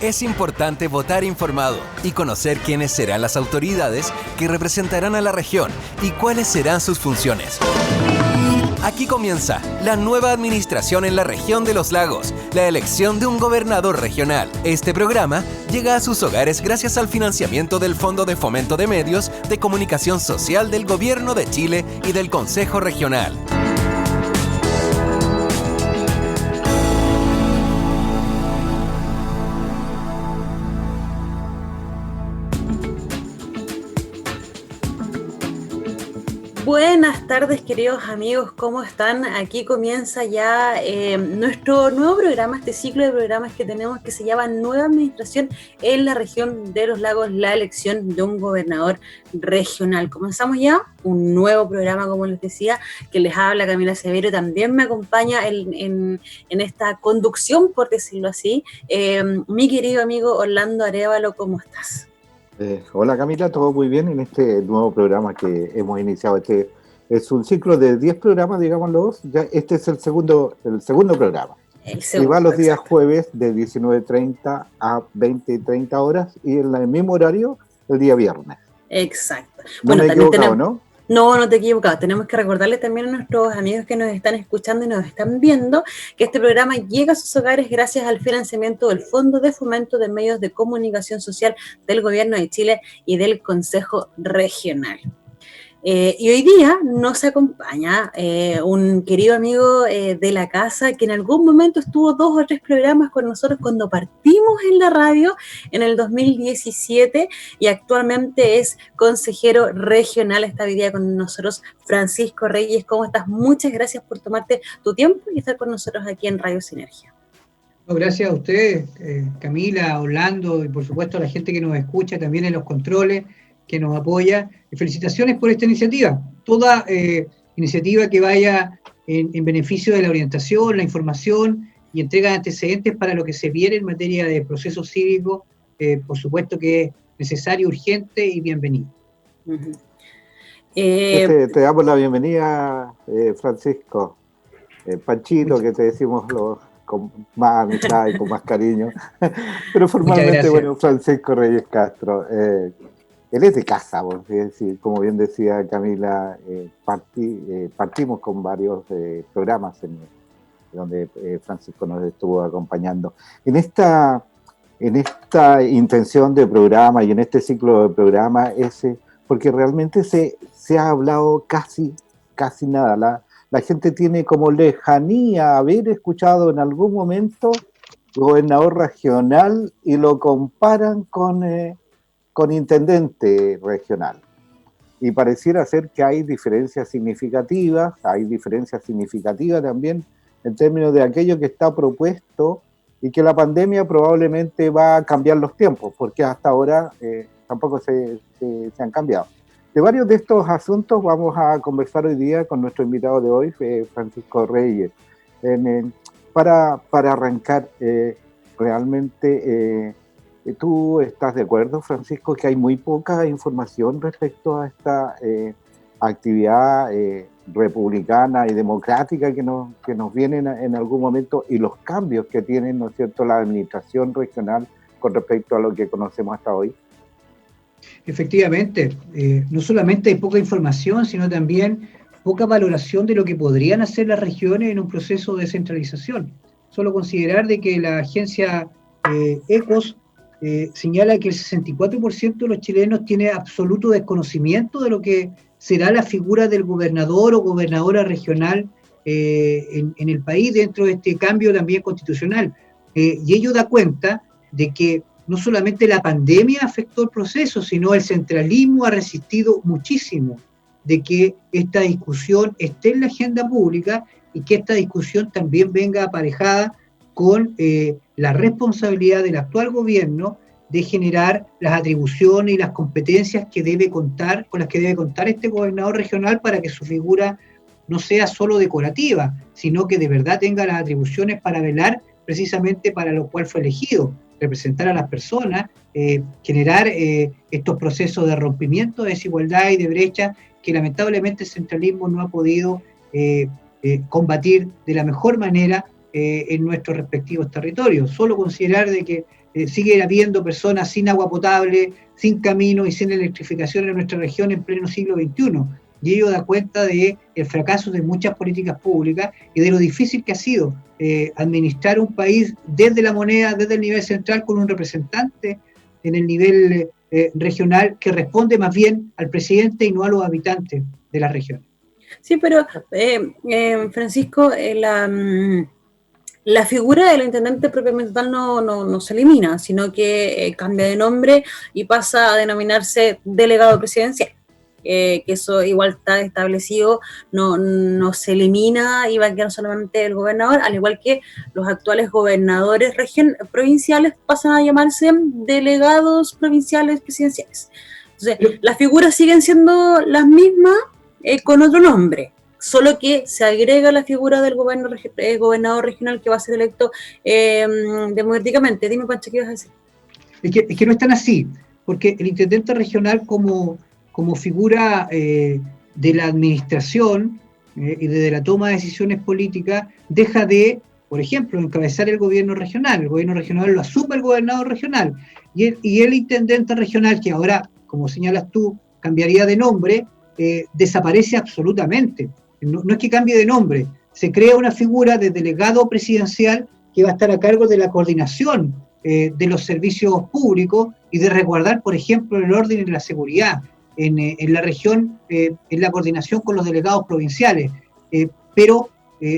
Es importante votar informado y conocer quiénes serán las autoridades que representarán a la región y cuáles serán sus funciones. Aquí comienza la nueva administración en la región de los lagos, la elección de un gobernador regional. Este programa llega a sus hogares gracias al financiamiento del Fondo de Fomento de Medios de Comunicación Social del Gobierno de Chile y del Consejo Regional. Buenas tardes, queridos amigos, ¿cómo están? Aquí comienza ya nuestro nuevo programa, este ciclo de programas que tenemos que se llama Nueva Administración en la región de los lagos, la elección de un gobernador regional. Comenzamos ya un nuevo programa, como les decía, que les habla Camila Severo, también me acompaña en esta conducción, por decirlo así, mi querido amigo Orlando Arévalo, ¿cómo estás? Hola Camila, todo muy bien en este nuevo programa que hemos iniciado. Este es un ciclo de 10 programas, digámoslo. Ya este es el segundo programa. Y va los días jueves de 19:30 a 20:30 horas y en el mismo horario el día viernes. Exacto. No me he equivocado, ¿no? No te he equivocado. Tenemos que recordarles también a nuestros amigos que nos están escuchando y nos están viendo que este programa llega a sus hogares gracias al financiamiento del Fondo de Fomento de Medios de Comunicación Social del Gobierno de Chile y del Consejo Regional. Y hoy día nos acompaña un querido amigo de la casa que en algún momento estuvo 2 o 3 programas con nosotros cuando partimos en la radio en el 2017 y actualmente es consejero regional. Está hoy día con nosotros Francisco Reyes. ¿Cómo estás? Muchas gracias por tomarte tu tiempo y estar con nosotros aquí en Radio Sinergia. Gracias a ustedes, Camila, Orlando y por supuesto a la gente que nos escucha también en los controles, que nos apoya. Felicitaciones por esta iniciativa. Toda iniciativa que vaya en beneficio de la orientación, la información y entrega de antecedentes para lo que se viene en materia de proceso cívico, por supuesto que es necesario, urgente y bienvenido. Uh-huh. Te damos la bienvenida, Francisco. Panchito, que te decimos con más amistad y con más cariño. Pero formalmente, bueno, Francisco Reyes Castro. Él es de casa, es decir, como bien decía Camila, partimos con varios programas donde Francisco nos estuvo acompañando. En esta intención de programa y en este ciclo de programa, porque realmente se ha hablado casi nada. La gente tiene como lejanía haber escuchado en algún momento gobernador regional y lo comparan con intendente regional. Y pareciera ser que hay diferencias significativas también en términos de aquello que está propuesto y que la pandemia probablemente va a cambiar los tiempos, porque hasta ahora tampoco se han cambiado. De varios de estos asuntos vamos a conversar hoy día con nuestro invitado de hoy, Francisco Reyes. Para arrancar, realmente... ¿Tú estás de acuerdo, Francisco, que hay muy poca información respecto a esta actividad republicana y democrática que nos vienen en algún momento y los cambios que tiene, ¿no es cierto?, la administración regional con respecto a lo que conocemos hasta hoy? Efectivamente, no solamente hay poca información, sino también poca valoración de lo que podrían hacer las regiones en un proceso de descentralización. Solo considerar de que la agencia ECOS señala que el 64% de los chilenos tiene absoluto desconocimiento de lo que será la figura del gobernador o gobernadora regional en el país dentro de este cambio también constitucional. Y ello da cuenta de que no solamente la pandemia afectó el proceso, sino el centralismo ha resistido muchísimo de que esta discusión esté en la agenda pública y que esta discusión también venga aparejada con la responsabilidad del actual gobierno de generar las atribuciones y las competencias con las que debe contar este gobernador regional para que su figura no sea solo decorativa, sino que de verdad tenga las atribuciones para velar precisamente para lo cual fue elegido, representar a las personas, generar estos procesos de rompimiento, de desigualdad y de brecha que lamentablemente el centralismo no ha podido combatir de la mejor manera en nuestros respectivos territorios. Solo considerar de que sigue habiendo personas sin agua potable, sin camino y sin electrificación en nuestra región en pleno siglo XXI. Y ello da cuenta del fracaso de muchas políticas públicas y de lo difícil que ha sido administrar un país desde la moneda, desde el nivel central, con un representante en el nivel regional que responde más bien al presidente y no a los habitantes de las regiones. Sí, pero Francisco, la figura del intendente propiamente tal no se elimina, sino que cambia de nombre y pasa a denominarse delegado presidencial. Que eso igual está establecido, no se elimina y va a quedar solamente el gobernador, al igual que los actuales gobernadores provinciales pasan a llamarse delegados provinciales presidenciales. Entonces, las figuras siguen siendo las mismas con otro nombre, solo que se agrega la figura del gobernador regional que va a ser electo democráticamente. Dime, Pancho, ¿qué ibas a decir? Es que no es tan así, porque el intendente regional como figura de la administración y de la toma de decisiones políticas, deja de, por ejemplo, encabezar el gobierno regional. El gobierno regional lo asume el gobernador regional. Y el intendente regional, que ahora, como señalas tú, cambiaría de nombre, desaparece absolutamente. No es que cambie de nombre, se crea una figura de delegado presidencial que va a estar a cargo de la coordinación de los servicios públicos y de resguardar, por ejemplo, el orden y la seguridad en la región, en la coordinación con los delegados provinciales. Pero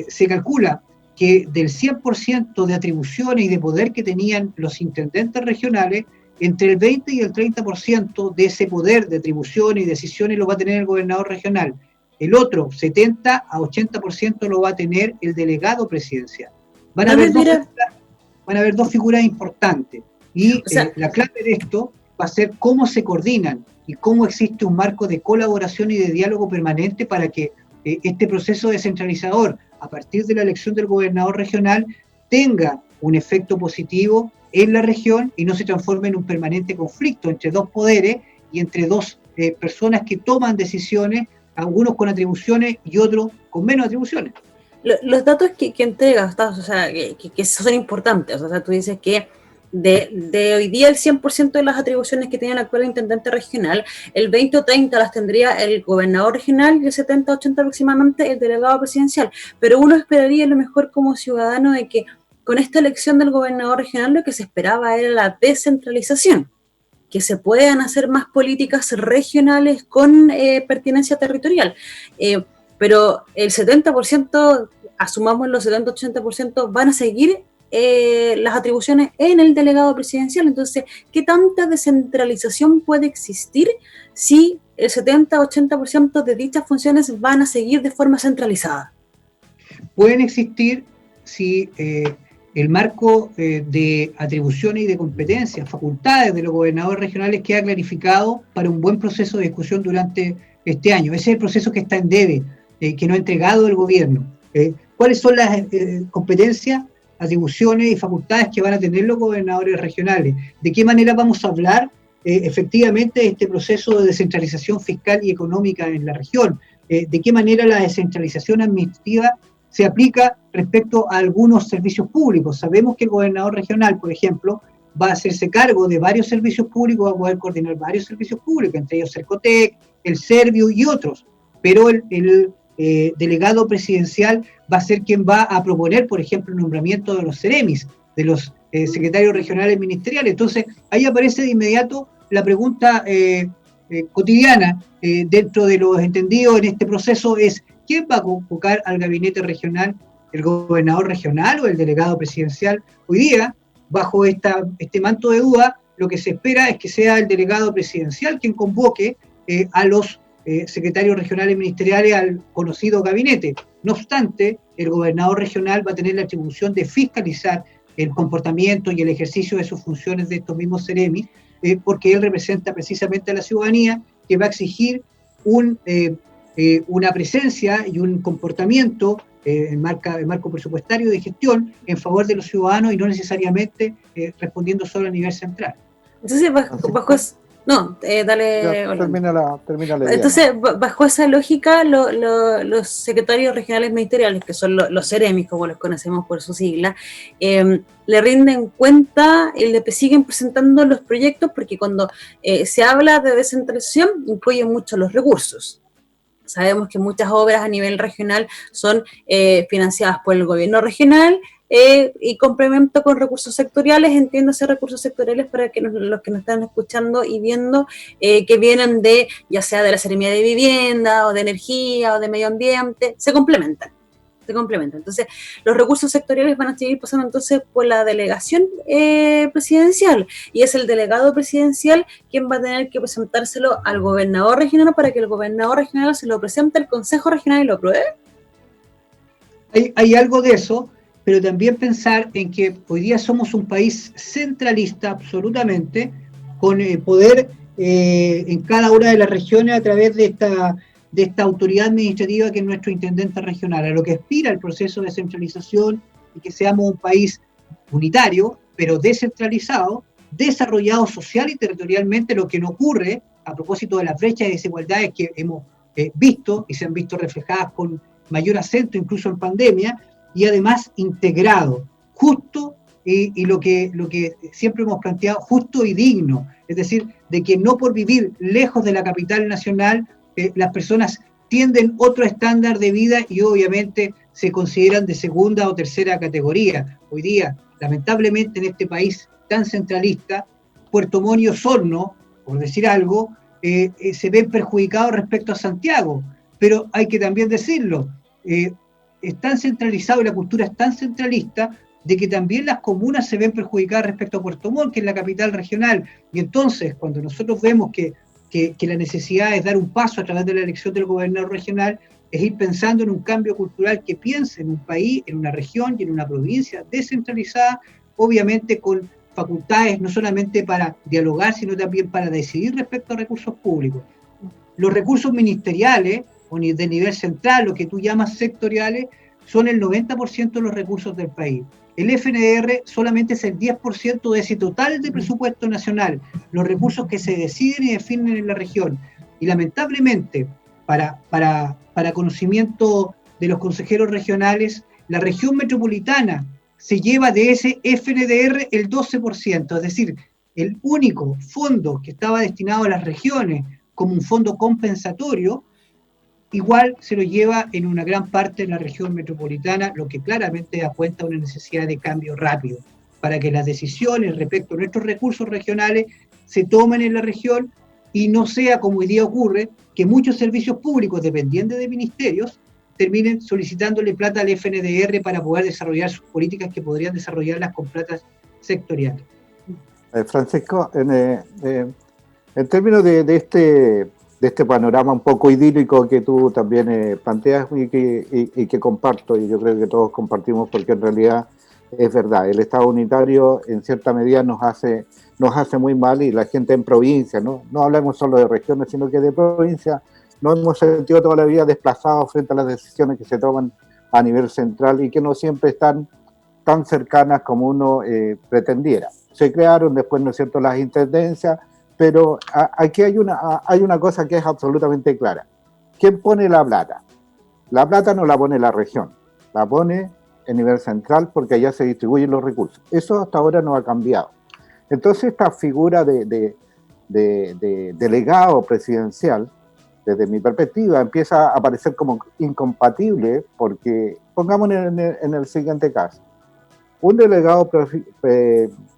se calcula que del 100% de atribuciones y de poder que tenían los intendentes regionales, entre el 20 y el 30% de ese poder de atribuciones y decisiones lo va a tener el gobernador regional. El otro, 70 a 80% lo va a tener el delegado presidencial. Van a haber dos figuras importantes. Y la clave de esto va a ser cómo se coordinan y cómo existe un marco de colaboración y de diálogo permanente para que este proceso descentralizador, a partir de la elección del gobernador regional, tenga un efecto positivo en la región y no se transforme en un permanente conflicto entre dos poderes y entre dos personas que toman decisiones, algunos con atribuciones y otros con menos atribuciones. Los datos que entregas, o sea, que son importantes, o sea, tú dices que de hoy día el 100% de las atribuciones que tiene el actual intendente regional, el 20 o 30 las tendría el gobernador regional y el 70 o 80 aproximadamente el delegado presidencial, pero uno esperaría a lo mejor como ciudadano de que con esta elección del gobernador regional lo que se esperaba era la descentralización, que se puedan hacer más políticas regionales con pertinencia territorial, pero el 70%, asumamos los 70-80%, van a seguir las atribuciones en el delegado presidencial. Entonces, ¿qué tanta descentralización puede existir si el 70-80% de dichas funciones van a seguir de forma centralizada? Pueden existir si el marco de atribuciones y de competencias, facultades de los gobernadores regionales queda clarificado para un buen proceso de discusión durante este año. Ese es el proceso que está en debe, que no ha entregado el gobierno. ¿Cuáles son las competencias, atribuciones y facultades que van a tener los gobernadores regionales? ¿De qué manera vamos a hablar efectivamente de este proceso de descentralización fiscal y económica en la región? ¿De qué manera la descentralización administrativa se aplica respecto a algunos servicios públicos? Sabemos que el gobernador regional, por ejemplo, va a hacerse cargo de varios servicios públicos, va a poder coordinar varios servicios públicos, entre ellos Cercotec, el Servio y otros, pero el delegado presidencial va a ser quien va a proponer, por ejemplo, el nombramiento de los CEREMIS, de los secretarios regionales ministeriales. Entonces, ahí aparece de inmediato la pregunta cotidiana dentro de los entendidos en este proceso es: ¿quién va a convocar al gabinete regional? ¿El gobernador regional o el delegado presidencial? Hoy día, bajo este manto de duda, lo que se espera es que sea el delegado presidencial quien convoque a los secretarios regionales ministeriales al conocido gabinete. No obstante, el gobernador regional va a tener la atribución de fiscalizar el comportamiento y el ejercicio de sus funciones de estos mismos CEREMI, porque él representa precisamente a la ciudadanía, que va a exigir una presencia y un comportamiento en marco presupuestario de gestión en favor de los ciudadanos y no necesariamente respondiendo solo a nivel central. Entonces, No, dale, termina la idea. Entonces, bajo esa lógica, los secretarios regionales ministeriales, que son los CEREMIS, como los conocemos por su sigla, le rinden cuenta y le siguen presentando los proyectos, porque cuando se habla de descentralización, incluye mucho los recursos. Sabemos que muchas obras a nivel regional son financiadas por el gobierno regional y complemento con recursos sectoriales, entiéndase recursos sectoriales para que los que nos están escuchando y viendo, que vienen de, ya sea de la Seremía de Vivienda, o de Energía, o de Medio Ambiente, se complementan. Entonces, los recursos sectoriales van a seguir pasando entonces por la delegación presidencial, y es el delegado presidencial quien va a tener que presentárselo al gobernador regional para que el gobernador regional se lo presente al Consejo Regional y lo apruebe. Hay algo de eso, pero también pensar en que hoy día somos un país centralista absolutamente, con poder en cada una de las regiones a través de esta autoridad administrativa que es nuestro intendente regional, a lo que aspira el proceso de descentralización y que seamos un país unitario, pero descentralizado, desarrollado social y territorialmente, lo que no ocurre a propósito de las brechas y desigualdades que hemos visto y se han visto reflejadas con mayor acento incluso en pandemia, y además integrado, justo y lo que siempre hemos planteado, justo y digno, es decir, de que no por vivir lejos de la capital nacional las personas tienden otro estándar de vida y obviamente se consideran de segunda o tercera categoría. Hoy día, lamentablemente en este país tan centralista, Puerto Montt y Osorno, por decir algo, se ven perjudicados respecto a Santiago, pero hay que también decirlo, es tan centralizado y la cultura es tan centralista de que también las comunas se ven perjudicadas respecto a Puerto Montt, que es la capital regional, y entonces cuando nosotros vemos que la necesidad es dar un paso a través de la elección del gobernador regional, es ir pensando en un cambio cultural que piense en un país, en una región y en una provincia descentralizada, obviamente con facultades no solamente para dialogar, sino también para decidir respecto a recursos públicos. Los recursos ministeriales, o de nivel central, lo que tú llamas sectoriales, son el 90% de los recursos del país. El FNDR solamente es el 10% de ese total de presupuesto nacional, los recursos que se deciden y definen en la región. Y lamentablemente, para conocimiento de los consejeros regionales, la región metropolitana se lleva de ese FNDR el 12%, es decir, el único fondo que estaba destinado a las regiones como un fondo compensatorio, igual se lo lleva en una gran parte de la región metropolitana, lo que claramente da cuenta de una necesidad de cambio rápido, para que las decisiones respecto a nuestros recursos regionales se tomen en la región y no sea como hoy día ocurre, que muchos servicios públicos dependientes de ministerios terminen solicitándole plata al FNDR para poder desarrollar sus políticas que podrían desarrollarlas con platas sectoriales. Francisco, en términos de este panorama un poco idílico que tú también planteas y que comparto, y yo creo que todos compartimos, porque en realidad es verdad, el Estado unitario en cierta medida nos hace muy mal, y la gente en provincia, no hablamos solo de regiones, sino que de provincia, nos hemos sentido toda la vida desplazados frente a las decisiones que se toman a nivel central y que no siempre están tan cercanas como uno pretendiera. Se crearon después, ¿no es cierto?, las intendencias, pero aquí hay una cosa que es absolutamente clara. ¿Quién pone la plata? La plata no la pone la región, la pone a nivel central, porque allá se distribuyen los recursos. Eso hasta ahora no ha cambiado. Entonces esta figura de delegado presidencial, desde mi perspectiva, empieza a aparecer como incompatible, porque pongámonos en el siguiente caso. Un delegado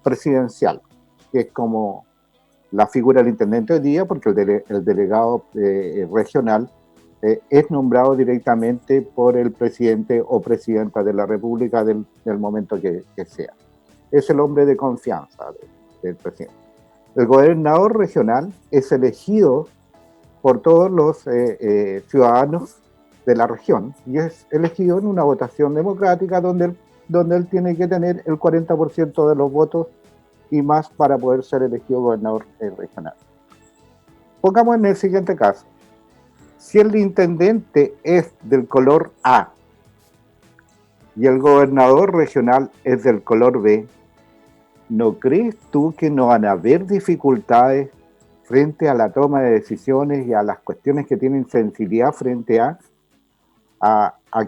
presidencial, que es como la figura del intendente hoy día, porque el delegado regional es nombrado directamente por el presidente o presidenta de la República del momento que sea. Es el hombre de confianza del presidente. El gobernador regional es elegido por todos los ciudadanos de la región, y es elegido en una votación democrática donde él tiene que tener el 40% de los votos y más para poder ser elegido gobernador regional. Pongamos en el siguiente caso. Si el intendente es del color A y el gobernador regional es del color B, ¿no crees tú que no van a haber dificultades frente a la toma de decisiones y a las cuestiones que tienen sensibilidad frente a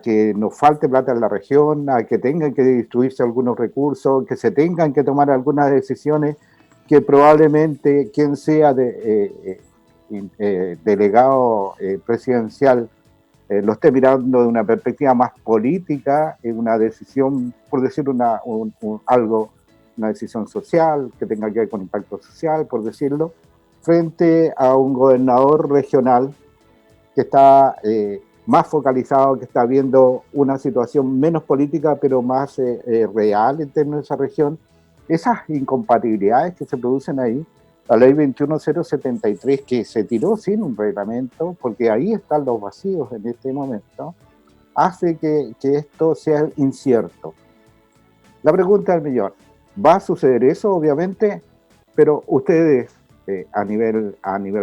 que nos falte plata en la región, a que tengan que distribuirse algunos recursos, que se tengan que tomar algunas decisiones que probablemente quien sea delegado presidencial lo esté mirando de una perspectiva más política, una decisión, por decir una decisión social que tenga que ver con impacto social, por decirlo, frente a un gobernador regional que está más focalizado, que está viendo una situación menos política, pero más real en términos de esa región. Esas incompatibilidades que se producen ahí, la ley 21073, que se tiró sin un reglamento, porque ahí están los vacíos en este momento, hace que esto sea incierto. La pregunta del millón, ¿va a suceder eso? Obviamente, pero ustedes a nivel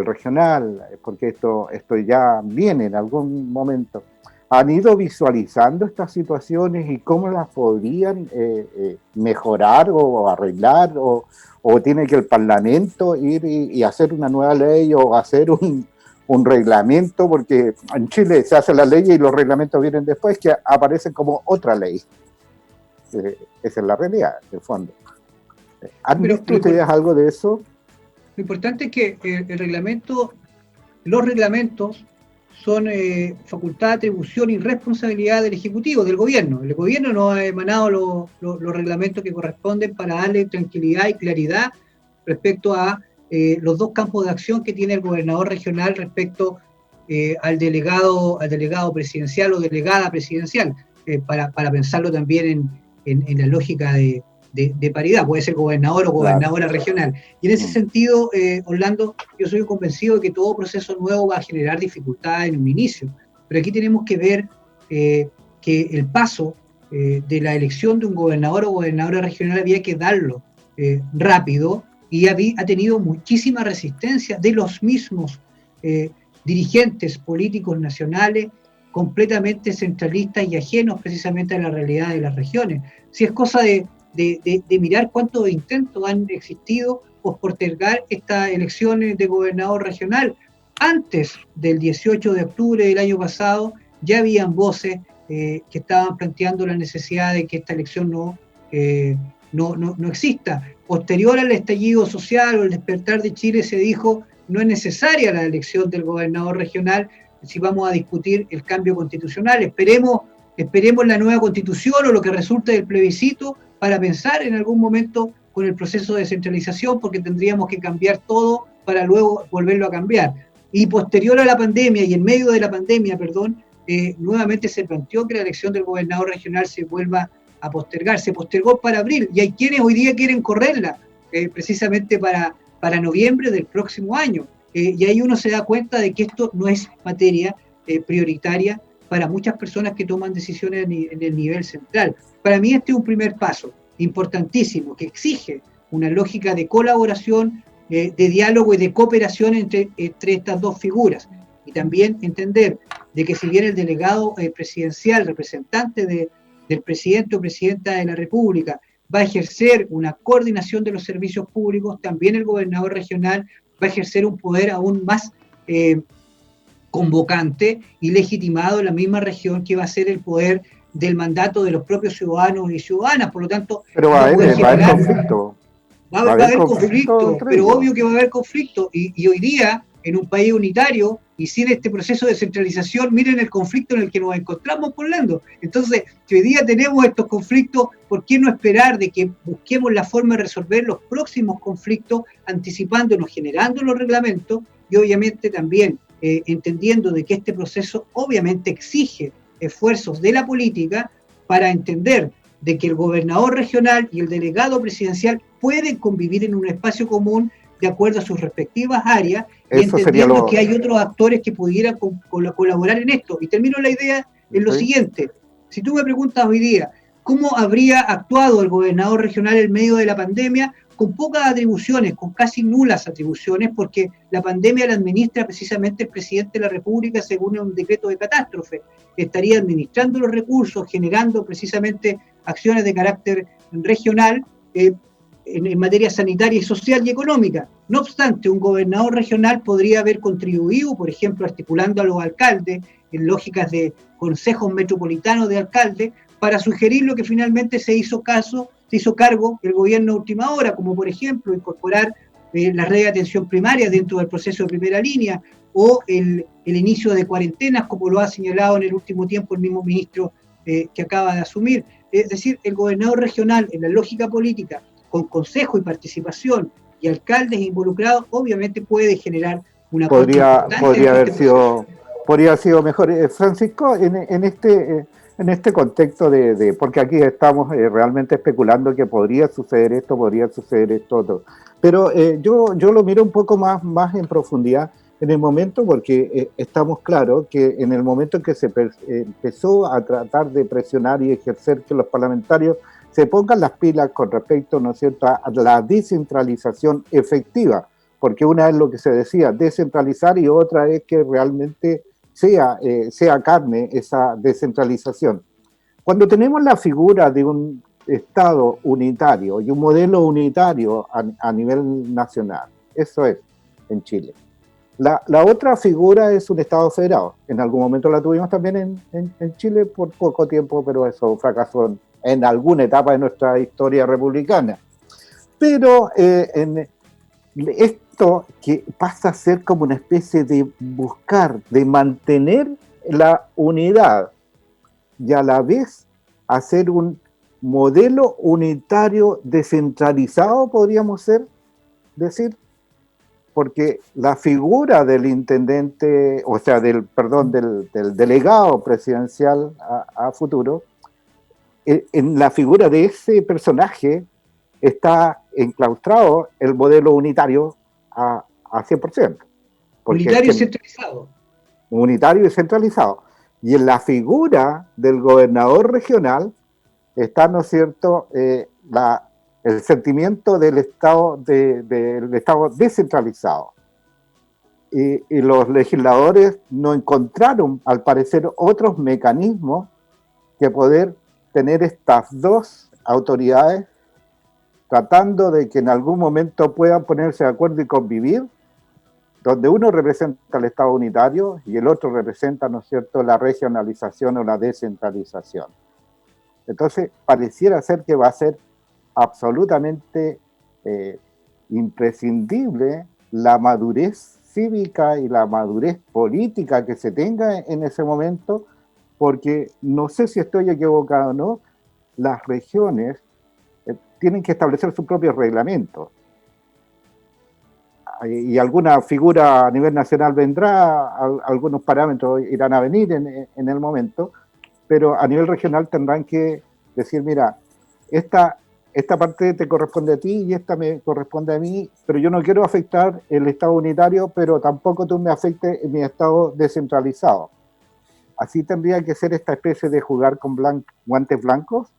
regional, porque esto ya viene en algún momento, ¿han ido visualizando estas situaciones y cómo las podrían mejorar o arreglar? ¿O tiene que el Parlamento ir y hacer una nueva ley o hacer un reglamento? Porque en Chile se hace la ley y los reglamentos vienen después, que aparecen como otra ley. Esa es la realidad, en el fondo. ¿Han visto ustedes algo de eso? Lo importante es que los reglamentos son facultad, atribución y responsabilidad del Ejecutivo, del Gobierno. El Gobierno no ha emanado los reglamentos que corresponden para darle tranquilidad y claridad respecto a los dos campos de acción que tiene el gobernador regional respecto al delegado presidencial o delegada presidencial, para pensarlo también en la lógica de paridad, puede ser gobernador o gobernadora regional. Y en ese sentido, Orlando, yo soy convencido de que todo proceso nuevo va a generar dificultades en un inicio, pero aquí tenemos que ver que el paso de la elección de un gobernador o gobernadora regional había que darlo rápido, y ha tenido muchísima resistencia de los mismos dirigentes políticos nacionales, completamente centralistas y ajenos precisamente a la realidad de las regiones. Si es cosa de mirar cuántos intentos han existido por postergar estas elecciones de gobernador regional. Antes del 18 de octubre del año pasado ya habían voces que estaban planteando la necesidad de que esta elección no exista. Posterior al estallido social o el despertar de Chile se dijo no es necesaria la elección del gobernador regional si vamos a discutir el cambio constitucional. Esperemos la nueva constitución o lo que resulte del plebiscito para pensar en algún momento con el proceso de descentralización, porque tendríamos que cambiar todo para luego volverlo a cambiar. Y posterior a la pandemia y en medio de la pandemia, nuevamente se planteó que la elección del gobernador regional se vuelva a postergar. Se postergó para abril y hay quienes hoy día quieren correrla precisamente para noviembre del próximo año. Y ahí uno se da cuenta de que esto no es materia prioritaria para muchas personas que toman decisiones en el nivel central. Para mí este es un primer paso importantísimo que exige una lógica de colaboración, de diálogo y de cooperación entre estas dos figuras. Y también entender de que si bien el delegado presidencial, representante del presidente o presidenta de la República, va a ejercer una coordinación de los servicios públicos, también el gobernador regional va a ejercer un poder aún más convocante y legitimado en la misma región, que va a ser el poder del mandato de los propios ciudadanos y ciudadanas. Por lo tanto, pero va a haber conflicto. Va a haber conflicto, pero obvio que va a haber conflicto. Y hoy día, en un país unitario y sin este proceso de descentralización, miren el conflicto en el que nos encontramos, Orlando. Entonces, si hoy día tenemos estos conflictos, ¿por qué no esperar de que busquemos la forma de resolver los próximos conflictos, anticipándonos, generando los reglamentos y obviamente también entendiendo de que este proceso obviamente exige esfuerzos de la política para entender de que el gobernador regional y el delegado presidencial pueden convivir en un espacio común de acuerdo a sus respectivas áreas, y entendiendo que hay otros actores que pudieran colaborar en esto. Y termino la idea en lo siguiente. Si tú me preguntas hoy día, ¿cómo habría actuado el gobernador regional en medio de la pandemia? Con pocas atribuciones, con casi nulas atribuciones, porque la pandemia la administra precisamente el presidente de la República según un decreto de catástrofe. Estaría administrando los recursos, generando precisamente acciones de carácter regional en materia sanitaria y social y económica. No obstante, un gobernador regional podría haber contribuido, por ejemplo, articulando a los alcaldes en lógicas de consejos metropolitanos de alcaldes, para sugerir lo que finalmente se hizo cargo el gobierno a última hora, como por ejemplo incorporar la red de atención primaria dentro del proceso de primera línea, o el inicio de cuarentenas, como lo ha señalado en el último tiempo el mismo ministro que acaba de asumir. Es decir, el gobernador regional, en la lógica política, con consejo y participación y alcaldes involucrados, obviamente puede generar una podría haber sido mejor. Francisco, en este contexto porque aquí estamos realmente especulando que podría suceder esto, otro. Pero yo lo miro un poco más en profundidad en el momento, porque estamos claros que en el momento en que se empezó a tratar de presionar y ejercer que los parlamentarios se pongan las pilas con respecto, ¿no es cierto?, a la descentralización efectiva, porque una es lo que se decía, descentralizar, y otra es que realmente sea carne esa descentralización. Cuando tenemos la figura de un Estado unitario y un modelo unitario a nivel nacional, eso es en Chile. La otra figura es un Estado federado. En algún momento la tuvimos también en Chile por poco tiempo, pero eso fracasó en alguna etapa de nuestra historia republicana. Pero esto que pasa a ser como una especie de buscar, de mantener la unidad y a la vez hacer un modelo unitario descentralizado, podríamos decir, porque la figura del intendente, o sea, del delegado presidencial a futuro, en la figura de ese personaje está enclaustrado el modelo unitario a 100%. Unitario y centralizado. Unitario y centralizado. Y en la figura del gobernador regional está, ¿no es cierto?, el sentimiento del Estado descentralizado. Y los legisladores no encontraron, al parecer, otros mecanismos que poder tener estas dos autoridades tratando de que en algún momento puedan ponerse de acuerdo y convivir, donde uno representa el Estado unitario y el otro representa, ¿no es cierto?, la regionalización o la descentralización. Entonces, pareciera ser que va a ser absolutamente imprescindible la madurez cívica y la madurez política que se tenga en ese momento, porque no sé si estoy equivocado o no, las regiones tienen que establecer sus propios reglamentos. Y alguna figura a nivel nacional vendrá, algunos parámetros irán a venir en el momento, pero a nivel regional tendrán que decir, mira, esta parte te corresponde a ti y esta me corresponde a mí, pero yo no quiero afectar el Estado unitario, pero tampoco tú me afectes en mi Estado descentralizado. Así tendría que ser esta especie de jugar con guantes blancos.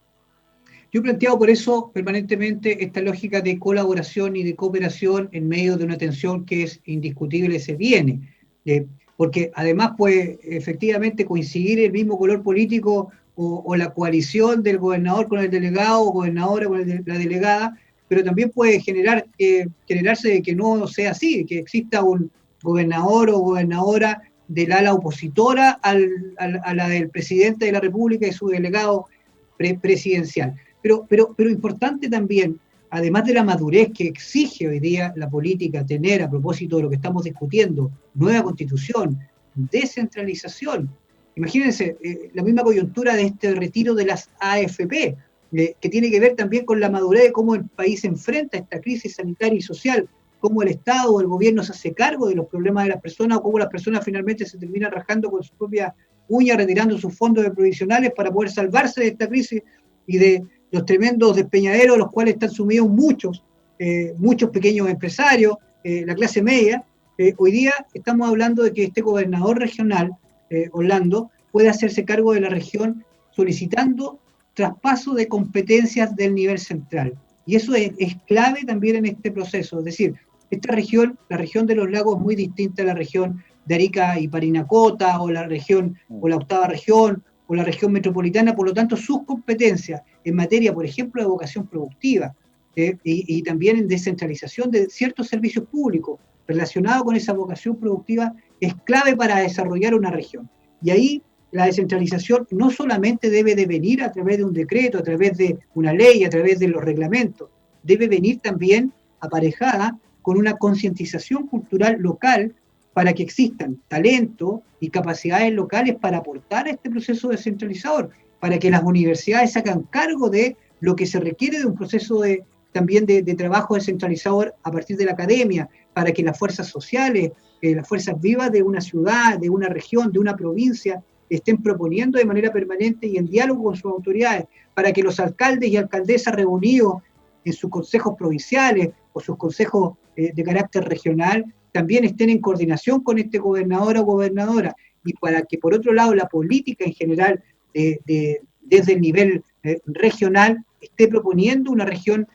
Yo he planteado por eso permanentemente esta lógica de colaboración y de cooperación en medio de una tensión que es indiscutible, se viene, porque además puede efectivamente coincidir el mismo color político o la coalición del gobernador con el delegado o gobernadora con la delegada, pero también puede generarse de que no sea así, que exista un gobernador o gobernadora del ala opositora a la del presidente de la República y su delegado presidencial. Pero importante también, además de la madurez que exige hoy día la política tener a propósito de lo que estamos discutiendo, nueva constitución, descentralización. Imagínense la misma coyuntura de este retiro de las AFP, que tiene que ver también con la madurez de cómo el país enfrenta esta crisis sanitaria y social, cómo el Estado o el gobierno se hace cargo de los problemas de las personas o cómo las personas finalmente se terminan rajando con su propia uña, retirando sus fondos provisionales para poder salvarse de esta crisis y de los tremendos despeñaderos, los cuales están sumidos muchos pequeños empresarios, la clase media. Hoy día estamos hablando de que este gobernador regional, Orlando, puede hacerse cargo de la región solicitando traspaso de competencias del nivel central. Y eso es clave también en este proceso. Es decir, esta región, la región de los lagos, es muy distinta a la región de Arica y Parinacota, o la región, o la octava región, o la región metropolitana. Por lo tanto, sus competencias en materia, por ejemplo, de vocación productiva, y también en descentralización de ciertos servicios públicos relacionados con esa vocación productiva es clave para desarrollar una región. Y ahí la descentralización no solamente debe de venir a través de un decreto, a través de una ley, a través de los reglamentos, debe venir también aparejada con una concientización cultural local para que existan talento y capacidades locales para aportar a este proceso descentralizador, para que las universidades se hagan cargo de lo que se requiere de un proceso también de trabajo descentralizador a partir de la academia, para que las fuerzas sociales, las fuerzas vivas de una ciudad, de una región, de una provincia, estén proponiendo de manera permanente y en diálogo con sus autoridades, para que los alcaldes y alcaldesas reunidos en sus consejos provinciales o sus consejos de carácter regional también estén en coordinación con este gobernador o gobernadora, y para que por otro lado la política en general desde el nivel regional esté proponiendo una región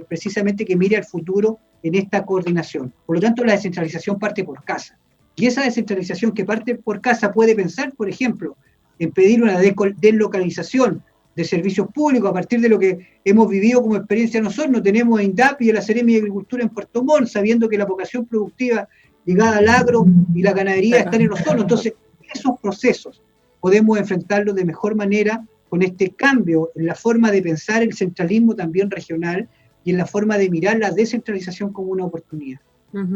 precisamente que mire al futuro en esta coordinación. Por lo tanto, la descentralización parte por casa. Y esa descentralización que parte por casa puede pensar, por ejemplo, en pedir una deslocalización de servicios públicos a partir de lo que hemos vivido como experiencia nosotros. No tenemos a INDAP y a la Seremi de Agricultura en Puerto Montt, sabiendo que la vocación productiva ligada al agro y la ganadería están en Osorno. Entonces, esos procesos podemos enfrentarlos de mejor manera con este cambio en la forma de pensar el centralismo también regional y en la forma de mirar la descentralización como una oportunidad.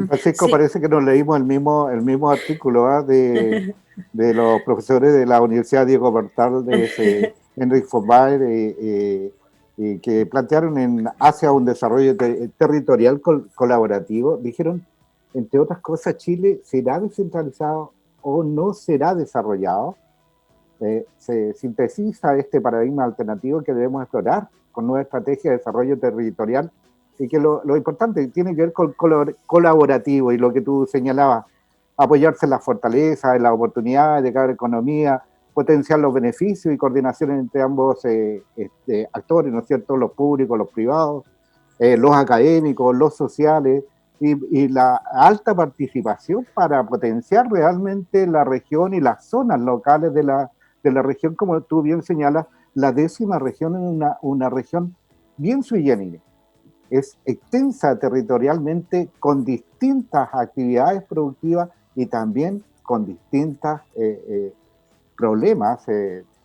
Francisco, sí. Parece que nos leímos el mismo artículo de los profesores de la Universidad Diego Portal de Henry von Baer y que plantearon hacia un desarrollo territorial colaborativo. Dijeron, entre otras cosas, Chile será descentralizado o no será desarrollado. Se sintetiza este paradigma alternativo que debemos explorar con nueva estrategia de desarrollo territorial, y que lo importante tiene que ver con colaborativo, y lo que tú señalabas, apoyarse en las fortalezas, en las oportunidades de cada economía, potenciar los beneficios y coordinación entre ambos actores, ¿no es cierto?, los públicos, los privados, los académicos, los sociales, y la alta participación para potenciar realmente la región y las zonas locales de la región, como tú bien señalas. La 10ª región es una región bien sui generis. Es extensa territorialmente, con distintas actividades productivas y también con distintos problemas,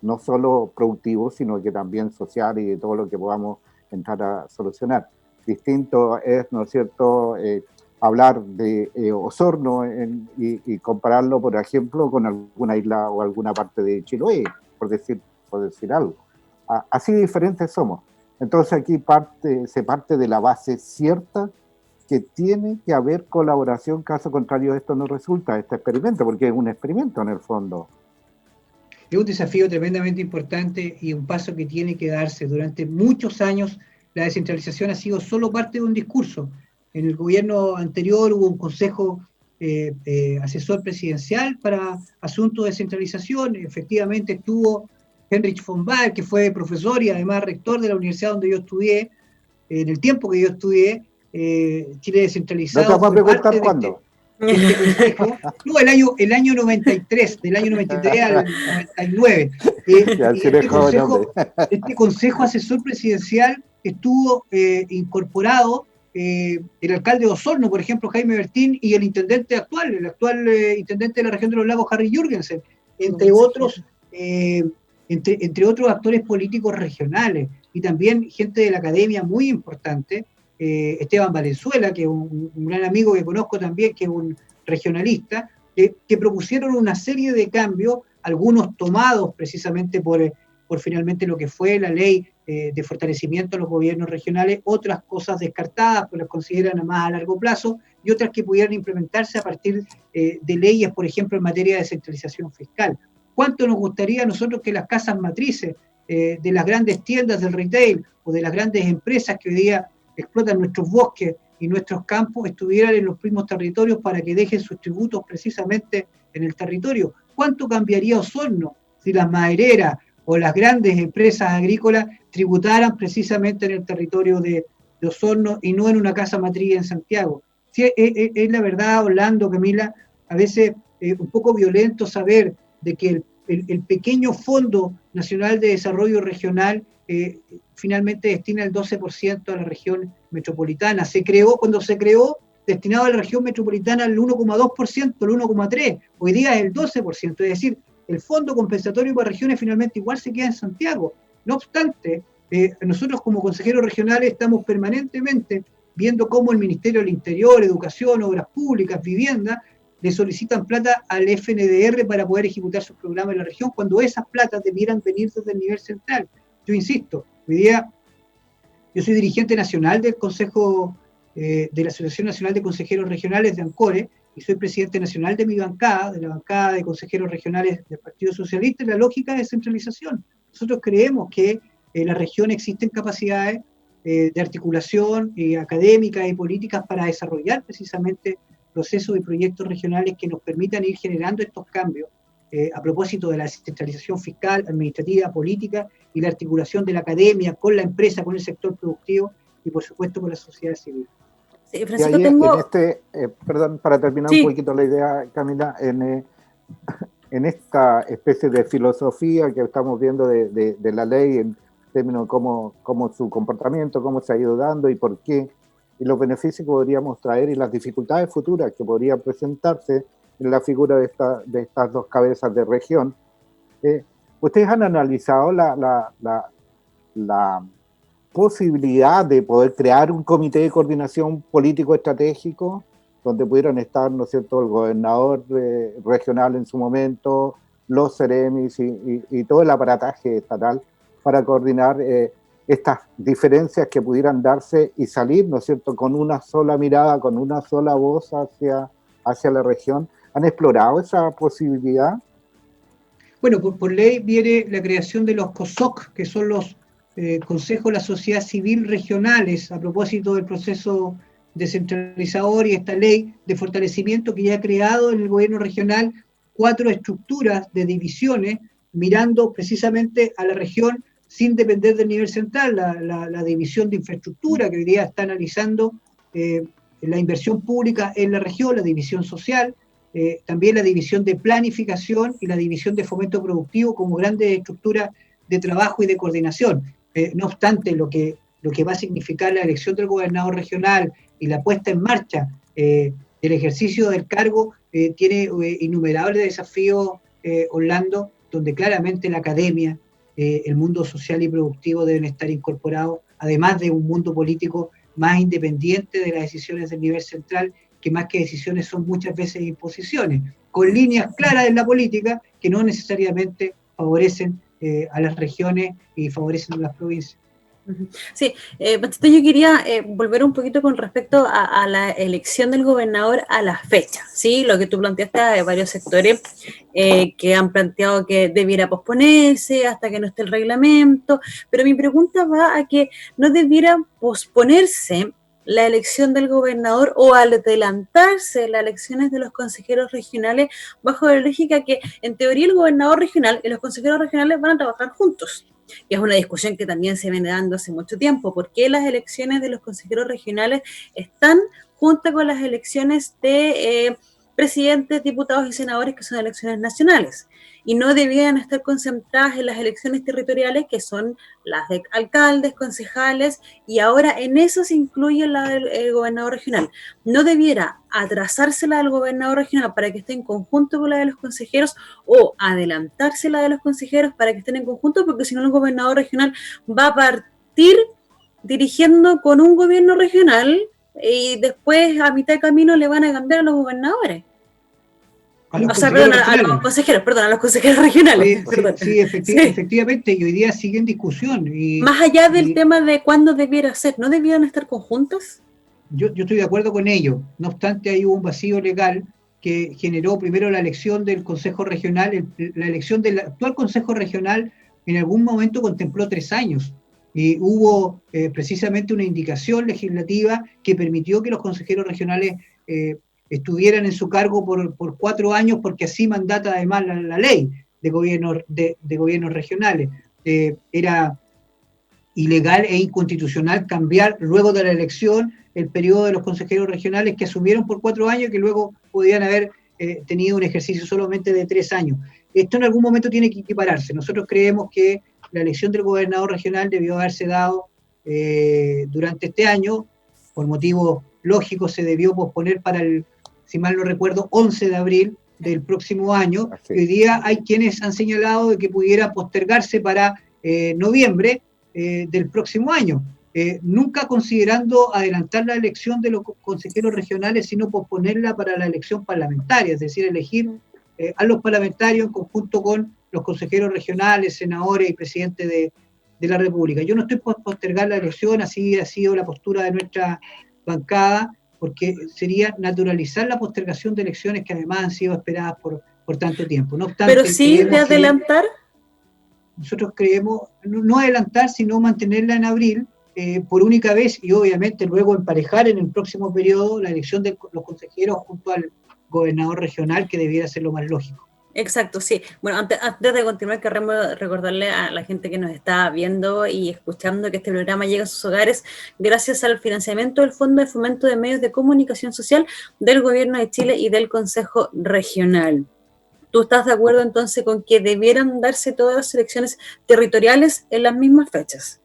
no solo productivos, sino que también sociales y de todo lo que podamos entrar a solucionar. Distinto es, ¿no es cierto?, hablar de Osorno y compararlo, por ejemplo, con alguna isla o alguna parte de Chiloé, por decir algo. Así diferentes somos. Entonces aquí se parte de la base cierta que tiene que haber colaboración, caso contrario esto no resulta este experimento, porque es un experimento en el fondo. Es un desafío tremendamente importante y un paso que tiene que darse. Durante muchos años la descentralización ha sido solo parte de un discurso. En el gobierno anterior hubo un consejo asesor presidencial para asuntos de descentralización. Efectivamente estuvo Heinrich von Baer, que fue profesor y además rector de la universidad donde yo estudié. En el tiempo que yo estudié, Chile descentralizado. ¿No te vamos a preguntar cuándo? No, el año 93, del año 93 al 99. Este consejo asesor presidencial estuvo incorporado el alcalde de Osorno, por ejemplo, Jaime Bertín, y el actual intendente de la región de los lagos, Harry Jürgensen, entre otros actores políticos regionales, y también gente de la academia muy importante, Esteban Valenzuela, que es un gran amigo que conozco también, que es un regionalista, que propusieron una serie de cambios, algunos tomados precisamente por finalmente lo que fue la ley de fortalecimiento de los gobiernos regionales, otras cosas descartadas, pues las consideran más a largo plazo, y otras que pudieran implementarse a partir de leyes, por ejemplo, en materia de descentralización fiscal. ¿Cuánto nos gustaría a nosotros que las casas matrices de las grandes tiendas del retail o de las grandes empresas que hoy día explotan nuestros bosques y nuestros campos estuvieran en los mismos territorios para que dejen sus tributos precisamente en el territorio? ¿Cuánto cambiaría Osorno si las madereras o las grandes empresas agrícolas tributaran precisamente en el territorio de Osorno y no en una casa matriz en Santiago? Sí, es la verdad, Orlando, Camila, a veces un poco violento saber de que el pequeño Fondo Nacional de Desarrollo Regional finalmente destina el 12% a la región metropolitana. Cuando se creó, destinado a la región metropolitana el 1,2%, el 1,3%, hoy día es el 12%, es decir, el fondo compensatorio para regiones finalmente igual se queda en Santiago. No obstante, nosotros como consejeros regionales estamos permanentemente viendo cómo el Ministerio del Interior, Educación, Obras Públicas, Vivienda, le solicitan plata al FNDR para poder ejecutar sus programas en la región, cuando esas platas debieran venir desde el nivel central. Yo insisto, hoy día yo soy dirigente nacional del Consejo de la Asociación Nacional de Consejeros Regionales de ANCORE, y soy presidente nacional de mi bancada, de la bancada de consejeros regionales del Partido Socialista, en la lógica de descentralización. Nosotros creemos que en la región existen capacidades de articulación académica y políticas para desarrollar precisamente procesos y proyectos regionales que nos permitan ir generando estos cambios a propósito de la descentralización fiscal, administrativa, política y la articulación de la academia con la empresa, con el sector productivo y por supuesto con la sociedad civil. Sí, Francisco, tengo... perdón, para terminar un poquito la idea, Camila, en esta especie de filosofía que estamos viendo de la ley en términos de cómo su comportamiento, cómo se ha ido dando y por qué, y los beneficios que podríamos traer y las dificultades futuras que podrían presentarse en la figura de estas dos cabezas de región. ¿Ustedes han analizado la posibilidad de poder crear un comité de coordinación político-estratégico donde pudieran estar, ¿no es cierto?, el gobernador regional en su momento, los CEREMIS y todo el aparataje estatal para coordinar estas diferencias que pudieran darse y salir, ¿no es cierto?, con una sola mirada, con una sola voz hacia la región? ¿Han explorado esa posibilidad? Bueno, por ley viene la creación de los COSOC, que son los consejos de la sociedad civil regionales, a propósito del proceso descentralizador y esta ley de fortalecimiento que ya ha creado en el gobierno regional 4 estructuras de divisiones, mirando precisamente a la región sin depender del nivel central, la división de infraestructura que hoy día está analizando la inversión pública en la región, la división social, también la división de planificación y la división de fomento productivo como grandes estructuras de trabajo y de coordinación. No obstante, lo que va a significar la elección del gobernador regional y la puesta en marcha del ejercicio del cargo tiene innumerables desafíos, Orlando, donde claramente la academia, el mundo social y productivo deben estar incorporados, además de un mundo político más independiente de las decisiones del nivel central, que más que decisiones son muchas veces imposiciones, con líneas claras en la política que no necesariamente favorecen a las regiones y favorecen a las provincias. Sí, Panchito, yo quería volver un poquito con respecto a la elección del gobernador a la fecha, ¿sí? Lo que tú planteaste, hay varios sectores que han planteado que debiera posponerse hasta que no esté el reglamento, pero mi pregunta va a que no debiera posponerse la elección del gobernador o adelantarse las elecciones de los consejeros regionales bajo la lógica que en teoría el gobernador regional y los consejeros regionales van a trabajar juntos. Y es una discusión que también se viene dando hace mucho tiempo. ¿Por qué las elecciones de los consejeros regionales están junto con las elecciones de presidentes, diputados y senadores, que son elecciones nacionales? Y no debían estar concentradas en las elecciones territoriales, que son las de alcaldes, concejales, y ahora en eso se incluye la del gobernador regional. ¿No debiera atrasarse la del gobernador regional para que esté en conjunto con la de los consejeros o adelantarse la de los consejeros para que estén en conjunto? Porque si no, el gobernador regional va a partir dirigiendo con un gobierno regional y después a mitad de camino le van a cambiar a los gobernadores. A los consejeros regionales. Sí, efectivamente, y hoy día sigue en discusión. Más allá del tema de cuándo debiera ser, ¿no debieran estar conjuntos? Yo estoy de acuerdo con ello. No obstante, hay un vacío legal que generó primero la elección del Consejo Regional. La elección del actual Consejo Regional en algún momento contempló 3 años. Y hubo precisamente una indicación legislativa que permitió que los consejeros regionales estuvieran en su cargo por 4 años, porque así mandata además la ley de gobiernos regionales. Era ilegal e inconstitucional cambiar luego de la elección el periodo de los consejeros regionales que asumieron por 4 años y que luego podían haber tenido un ejercicio solamente de 3 años. esto en algún momento tiene que equipararse. Nosotros creemos que la elección del gobernador regional debió haberse dado durante este año, por motivos lógicos se debió posponer para el, si mal no recuerdo, 11 de abril del próximo año. Hoy día hay quienes han señalado de que pudiera postergarse para noviembre del próximo año, nunca considerando adelantar la elección de los consejeros regionales, sino posponerla para la elección parlamentaria, es decir, elegir a los parlamentarios en conjunto con los consejeros regionales, senadores y presidentes de la República. Yo no estoy por postergar la elección, así ha sido la postura de nuestra bancada, porque sería naturalizar la postergación de elecciones que además han sido esperadas por tanto tiempo. No obstante, pero sí de adelantar. Nosotros creemos, no adelantar, sino mantenerla en abril, por única vez, y obviamente luego emparejar en el próximo periodo la elección de los consejeros junto al gobernador regional, que debiera ser lo más lógico. Exacto, sí. Bueno, antes de continuar, queremos recordarle a la gente que nos está viendo y escuchando que este programa llega a sus hogares gracias al financiamiento del Fondo de Fomento de Medios de Comunicación Social del Gobierno de Chile y del Consejo Regional. ¿Tú estás de acuerdo entonces con que debieran darse todas las elecciones territoriales en las mismas fechas?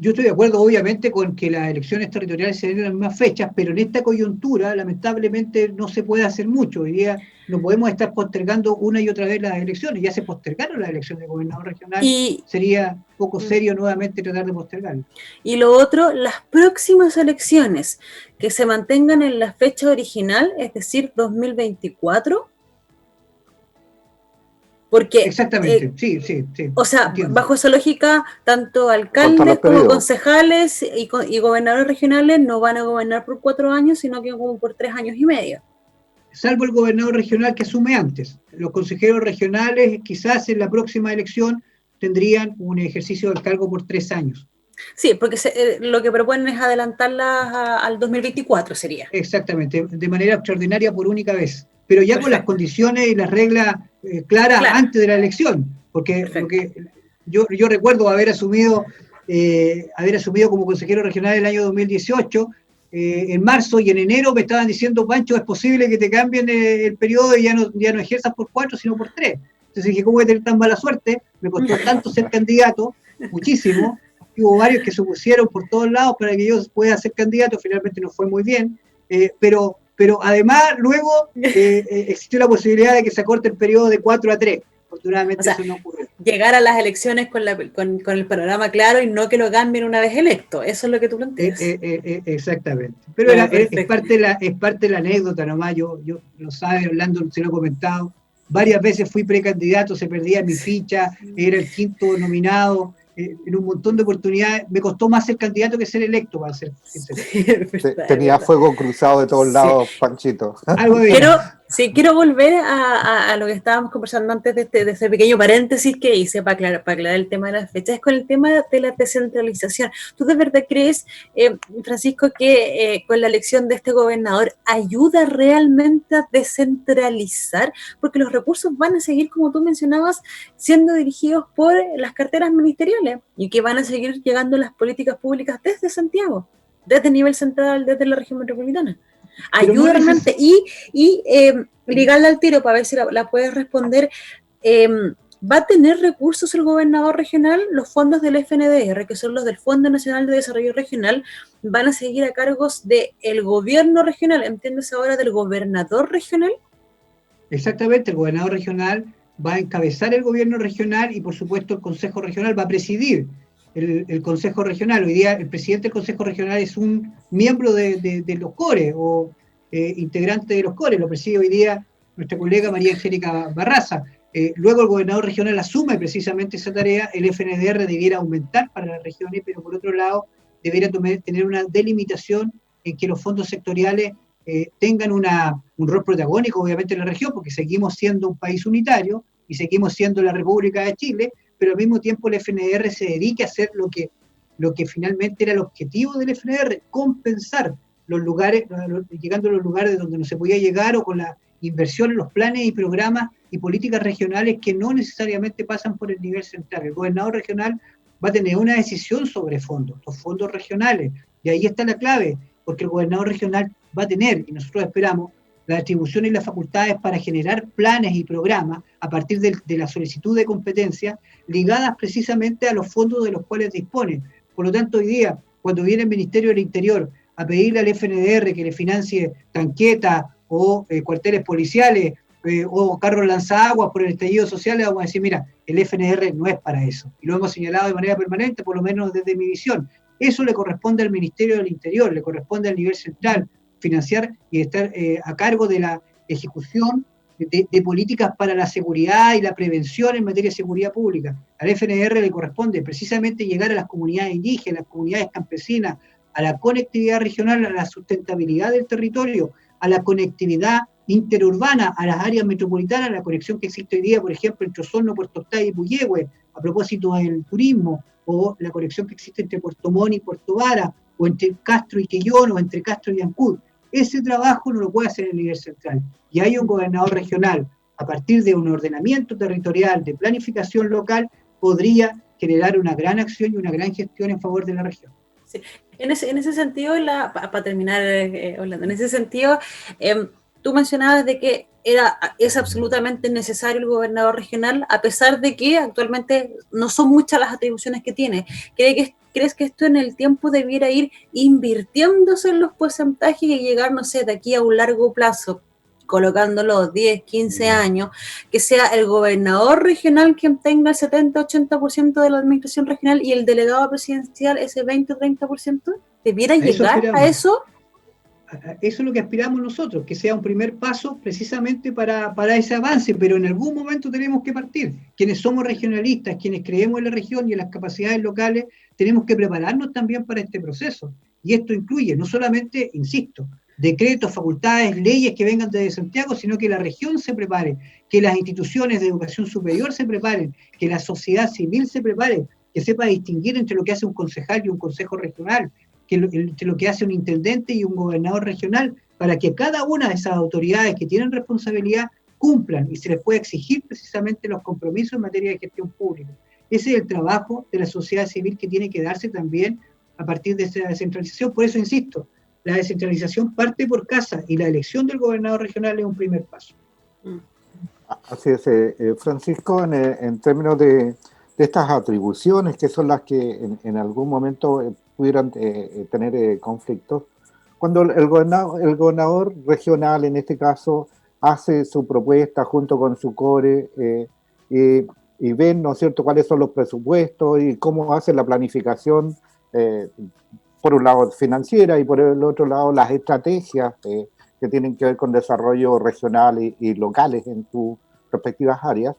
Yo estoy de acuerdo, obviamente, con que las elecciones territoriales se den en las mismas fechas, pero en esta coyuntura, lamentablemente, no se puede hacer mucho. Hoy día no podemos estar postergando una y otra vez las elecciones. Ya se postergaron las elecciones de gobernador regional. Y sería poco serio nuevamente tratar de postergarlo. Y lo otro, las próximas elecciones que se mantengan en la fecha original, es decir, 2024. Porque, exactamente, sí. O sea, entiendo. Bajo esa lógica, tanto alcaldes como concejales y gobernadores regionales no van a gobernar por 4 años, sino que como por 3 años y medio. Salvo el gobernador regional que asume antes. Los consejeros regionales quizás en la próxima elección tendrían un ejercicio del cargo por 3 años. Sí, porque lo que proponen es adelantarlas al 2024 sería. Exactamente, de manera extraordinaria por única vez. Pero ya con las condiciones y las reglas claras antes de la elección, porque yo recuerdo haber asumido como consejero regional el año 2018, en marzo, y en enero me estaban diciendo, Pancho, es posible que te cambien el periodo y ya no ejerzas por 4, sino por 3. Entonces dije, ¿cómo voy a tener tan mala suerte? Me costó tanto ser candidato, muchísimo, y hubo varios que se opusieron por todos lados para que yo pueda ser candidato, finalmente no fue muy bien, pero además luego existió la posibilidad de que se acorte el periodo de 4 a 3. Afortunadamente, o sea, eso no ocurrió. Llegar a las elecciones con el panorama claro y no que lo cambien una vez electo. Eso es lo que tú planteas. Exactamente. Pero es parte de la anécdota nomás. Yo lo sabe, Orlando se lo he comentado. Varias veces fui precandidato, se perdía mi ficha, era el 5º nominado. En un montón de oportunidades, me costó más ser candidato que ser electo, para ser sincero. Tenía fuego cruzado de todos lados, Panchito. Quiero volver a lo que estábamos conversando antes de ese pequeño paréntesis que hice para aclarar el tema de las fechas, con el tema de la descentralización. ¿Tú de verdad crees, Francisco, que con la elección de este gobernador ayuda realmente a descentralizar? Porque los recursos van a seguir, como tú mencionabas, siendo dirigidos por las carteras ministeriales y que van a seguir llegando las políticas públicas desde Santiago, desde el nivel central, desde la región metropolitana. Ayuda realmente, y ligarla al tiro para ver si la puedes responder. ¿Va a tener recursos el gobernador regional? Los fondos del FNDR, que son los del Fondo Nacional de Desarrollo Regional, van a seguir a cargos del gobierno regional, ¿entiendes ahora? Del gobernador regional. Exactamente, el gobernador regional va a encabezar el gobierno regional y por supuesto el Consejo Regional va a presidir el Consejo Regional. Hoy día el presidente del Consejo Regional es un miembro de los CORE o integrante de los CORE, lo preside hoy día nuestra colega María Angélica Barraza. Luego el gobernador regional asume precisamente esa tarea, el FNDR debiera aumentar para las regiones, pero por otro lado debiera tener una delimitación en que los fondos sectoriales tengan un rol protagónico obviamente en la región, porque seguimos siendo un país unitario y seguimos siendo la República de Chile, pero al mismo tiempo el FNDR se dedique a hacer lo que finalmente era el objetivo del FNDR, compensar los lugares, llegando a los lugares donde no se podía llegar, o con la inversión en los planes y programas y políticas regionales que no necesariamente pasan por el nivel central. El gobernador regional va a tener una decisión sobre fondos, los fondos regionales, y ahí está la clave, porque el gobernador regional va a tener, y nosotros esperamos, las atribuciones y las facultades para generar planes y programas a partir de la solicitud de competencias ligadas precisamente a los fondos de los cuales disponen. Por lo tanto, hoy día, cuando viene el Ministerio del Interior a pedirle al FNDR que le financie tanquetas o cuarteles policiales o carros lanzaguas por el estallido social, le vamos a decir, mira, el FNDR no es para eso. Y lo hemos señalado de manera permanente, por lo menos desde mi visión. Eso le corresponde al Ministerio del Interior, le corresponde al nivel central, financiar y estar a cargo de la ejecución de políticas para la seguridad y la prevención en materia de seguridad pública. Al FNDR le corresponde precisamente llegar a las comunidades indígenas, las comunidades campesinas, a la conectividad regional, a la sustentabilidad del territorio, a la conectividad interurbana, a las áreas metropolitanas, a la conexión que existe hoy día, por ejemplo, entre Osorno, Puerto Octavio y Puyehue, a propósito del turismo, o la conexión que existe entre Puerto Montt y Puerto Vara, o entre Castro y Quellón, o entre Castro y Ancud. Ese trabajo no lo puede hacer el nivel central. Y hay un gobernador regional, a partir de un ordenamiento territorial, de planificación local, podría generar una gran acción y una gran gestión en favor de la región. Sí. En ese sentido, para terminar, Orlando, en ese sentido, tú mencionabas de que es absolutamente necesario el gobernador regional, a pesar de que actualmente no son muchas las atribuciones que tiene. ¿Crees que esto en el tiempo debiera ir invirtiéndose en los porcentajes y llegar, no sé, de aquí a un largo plazo, colocándolo 10, 15 años, que sea el gobernador regional quien tenga el 70-80% de la administración regional y el delegado presidencial ese 20-30%? ¿Debiera llegar a eso? Eso es lo que aspiramos nosotros, que sea un primer paso precisamente para ese avance, pero en algún momento tenemos que partir. Quienes somos regionalistas, quienes creemos en la región y en las capacidades locales, tenemos que prepararnos también para este proceso. Y esto incluye no solamente, insisto, decretos, facultades, leyes que vengan desde Santiago, sino que la región se prepare, que las instituciones de educación superior se preparen, que la sociedad civil se prepare, que sepa distinguir entre lo que hace un concejal y un consejo regional, entre lo que hace un intendente y un gobernador regional, para que cada una de esas autoridades que tienen responsabilidad cumplan y se les pueda exigir precisamente los compromisos en materia de gestión pública. Ese es el trabajo de la sociedad civil que tiene que darse también a partir de esa descentralización. Por eso insisto, la descentralización parte por casa y la elección del gobernador regional es un primer paso. Así es, Francisco, en términos de estas atribuciones que son las que en algún momento pudieran tener conflictos, cuando el gobernador regional, en este caso, hace su propuesta junto con su core y ven, ¿no es cierto?, cuáles son los presupuestos y cómo hace la planificación, por un lado financiera y por el otro lado las estrategias que tienen que ver con desarrollo regional y locales en sus respectivas áreas,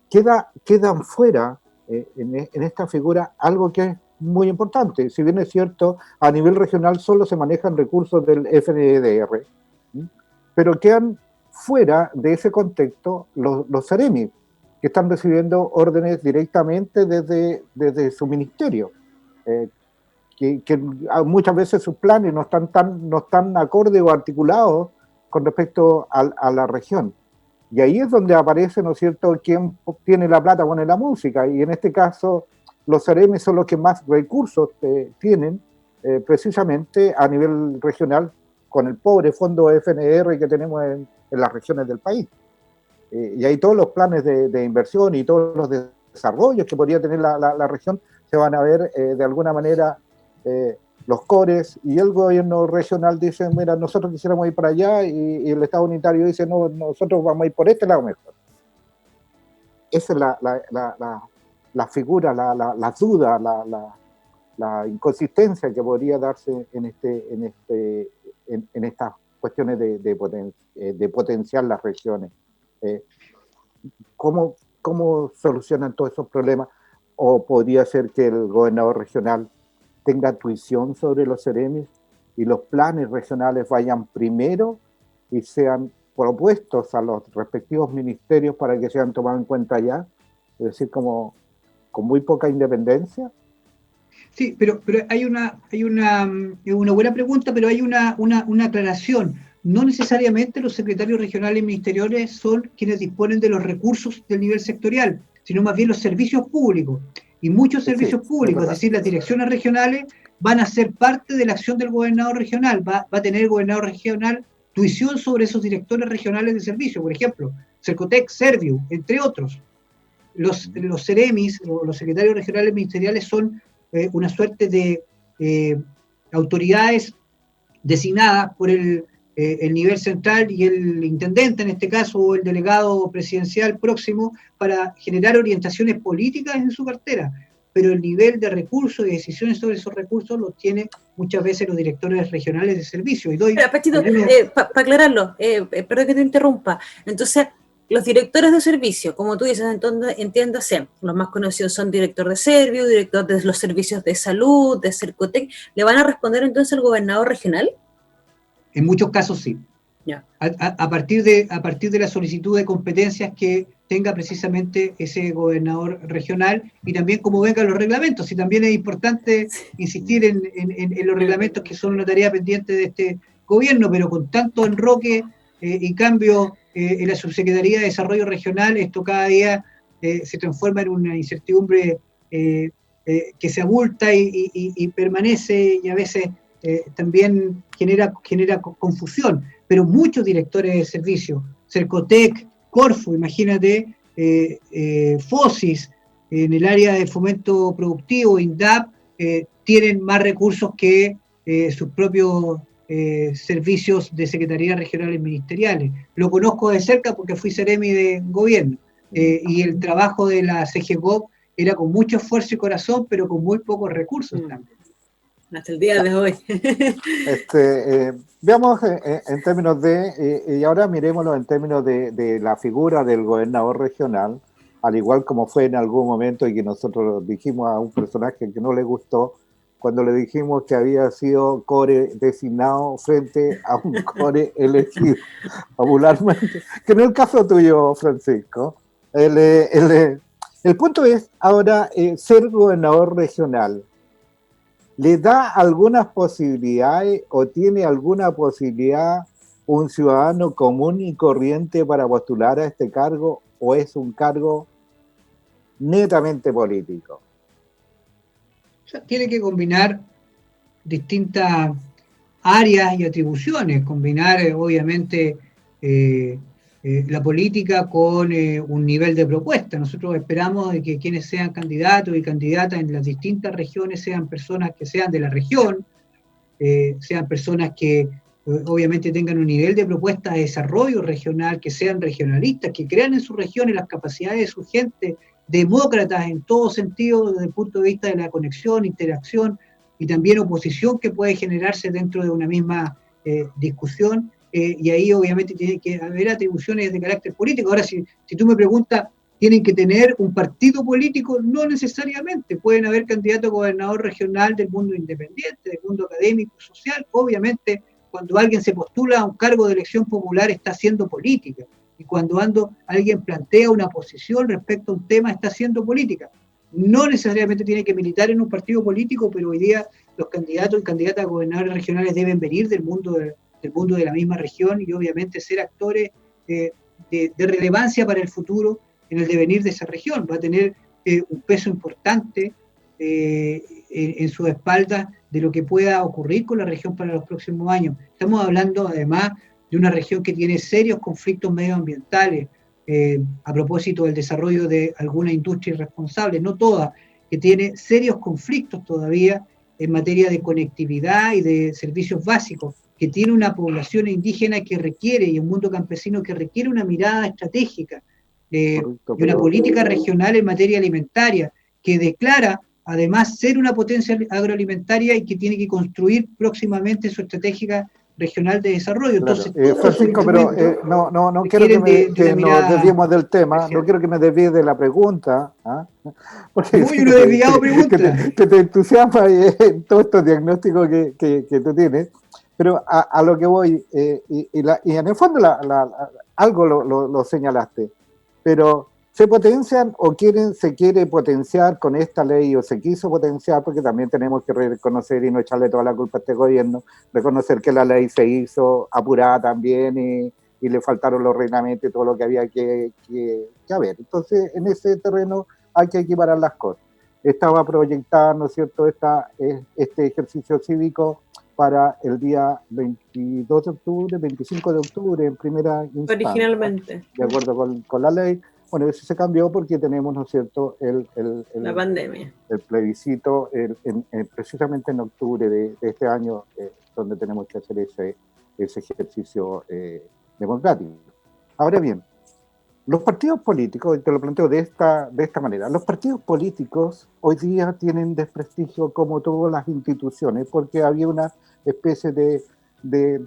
quedan fuera en esta figura algo que es muy importante. Si bien es cierto, a nivel regional solo se manejan recursos del FNDR, pero quedan fuera de ese contexto los Ceremi, que están recibiendo órdenes directamente desde su ministerio, que muchas veces sus planes no están acordes o articulados con respecto a la región. Y ahí es donde aparece, ¿no es cierto?, quién tiene la plata pone la música, y en este caso los Ceremi son los que más recursos tienen, precisamente a nivel regional, con el pobre fondo FNR que tenemos en las regiones del país. Y ahí todos los planes de inversión y todos los desarrollos que podría tener la región se van a ver de alguna manera los cores, y el gobierno regional dice, mira, nosotros quisiéramos ir para allá, y el Estado unitario dice, no, nosotros vamos a ir por este lado mejor. Esa es la figura, la duda, la inconsistencia que podría darse en estas cuestiones de potenciar las regiones. ¿Cómo solucionan todos esos problemas? ¿O podría ser que el gobernador regional tenga tuición sobre los Ceremis y los planes regionales vayan primero y sean propuestos a los respectivos ministerios para que sean tomados en cuenta ya? Es decir, como con muy poca independencia. Sí, pero hay una buena pregunta, pero hay una aclaración. No necesariamente los secretarios regionales ministeriales son quienes disponen de los recursos del nivel sectorial, sino más bien los servicios públicos. Y muchos servicios públicos, es decir, las direcciones regionales, van a ser parte de la acción del gobernador regional. Va a tener el gobernador regional tuición sobre esos directores regionales de servicio, por ejemplo, Cercotec, Serviu, entre otros. Los CEREMIS, los secretarios regionales ministeriales, son una suerte de autoridades designadas por el nivel central y el intendente, en este caso, o el delegado presidencial próximo, para generar orientaciones políticas en su cartera. Pero el nivel de recursos y decisiones sobre esos recursos los tiene muchas veces los directores regionales de servicio. Y doy para aclararlo, perdón que te interrumpa. Entonces, los directores de servicio, como tú dices, entonces, entiéndase, los más conocidos son director de Serviu, director de los servicios de salud, de Cercotec, ¿le van a responder entonces al gobernador regional? En muchos casos sí. Yeah. A partir de la solicitud de competencias que tenga precisamente ese gobernador regional, y también como vengan los reglamentos. Y también es importante insistir en los reglamentos, que son una tarea pendiente de este gobierno, pero con tanto enroque y cambio en la Subsecretaría de Desarrollo Regional, esto cada día se transforma en una incertidumbre que se abulta y permanece, y a veces también genera confusión. Pero muchos directores de servicio, Cercotec, Corfo, imagínate, FOSIS, en el área de fomento productivo, INDAP, tienen más recursos que sus propios servicios de secretarías regionales ministeriales. Lo conozco de cerca porque fui Ceremi de gobierno, y el trabajo de la CGGOP era con mucho esfuerzo y corazón, pero con muy pocos recursos también. Hasta el día de hoy. Veamos en términos y ahora miremoslo en términos de la figura del gobernador regional, al igual como fue en algún momento y que nosotros dijimos a un personaje que no le gustó, cuando le dijimos que había sido core designado frente a un core elegido popularmente, que no es el caso tuyo, Francisco. El punto es ahora ser gobernador regional. ¿Le da algunas posibilidades o tiene alguna posibilidad un ciudadano común y corriente para postular a este cargo, o es un cargo netamente político? O sea, tiene que combinar distintas áreas y atribuciones, combinar obviamente la política con un nivel de propuesta. Nosotros esperamos de que quienes sean candidatos y candidatas en las distintas regiones sean personas que sean de la región, sean personas que obviamente tengan un nivel de propuesta de desarrollo regional, que sean regionalistas, que crean en sus regiones las capacidades de su gente, demócratas en todo sentido desde el punto de vista de la conexión, interacción y también oposición que puede generarse dentro de una misma discusión. Y ahí obviamente tiene que haber atribuciones de carácter político. Ahora, si tú me preguntas, ¿tienen que tener un partido político? No necesariamente. Pueden haber candidatos a gobernador regional del mundo independiente, del mundo académico, social. Obviamente, cuando alguien se postula a un cargo de elección popular, está haciendo política. Y cuando alguien plantea una posición respecto a un tema, está haciendo política. No necesariamente tiene que militar en un partido político, pero hoy día los candidatos y candidatas a gobernadores regionales deben venir del mundo de la misma región y obviamente ser actores de relevancia para el futuro en el devenir de esa región. Va a tener un peso importante en su espalda de lo que pueda ocurrir con la región para los próximos años. Estamos hablando además de una región que tiene serios conflictos medioambientales, a propósito del desarrollo de alguna industria irresponsable, no toda, que tiene serios conflictos todavía en materia de conectividad y de servicios básicos, que tiene una población indígena que requiere, y un mundo campesino que requiere una mirada estratégica y una política regional en materia alimentaria, que declara además ser una potencia agroalimentaria y que tiene que construir próximamente su estrategia regional de desarrollo. Entonces, claro. Francisco, pero no quiero que nos desviemos del tema, no quiero que me desvíes de la pregunta, porque no, yo no he desviado preguntas. Que te entusiasma en todos estos diagnósticos que tú tienes, pero a lo que voy, y en el fondo algo lo señalaste, pero ¿se potencian o se quiere potenciar con esta ley, o se quiso potenciar, porque también tenemos que reconocer y no echarle toda la culpa a este gobierno, reconocer que la ley se hizo apurada también y le faltaron los reglamentos y todo lo que había que haber? Entonces, en ese terreno hay que equiparar las cosas. Estaba proyectada, ¿no es cierto?, este ejercicio cívico para el día 22 de octubre, 25 de octubre, en primera instancia. Originalmente. De acuerdo con la ley. Bueno, eso se cambió porque tenemos, ¿no es cierto?, la pandemia. El plebiscito precisamente en octubre de este año, donde tenemos que hacer ese ejercicio democrático. Ahora bien, los partidos políticos, y te lo planteo de esta manera, los partidos políticos hoy día tienen desprestigio como todas las instituciones, porque había una especie de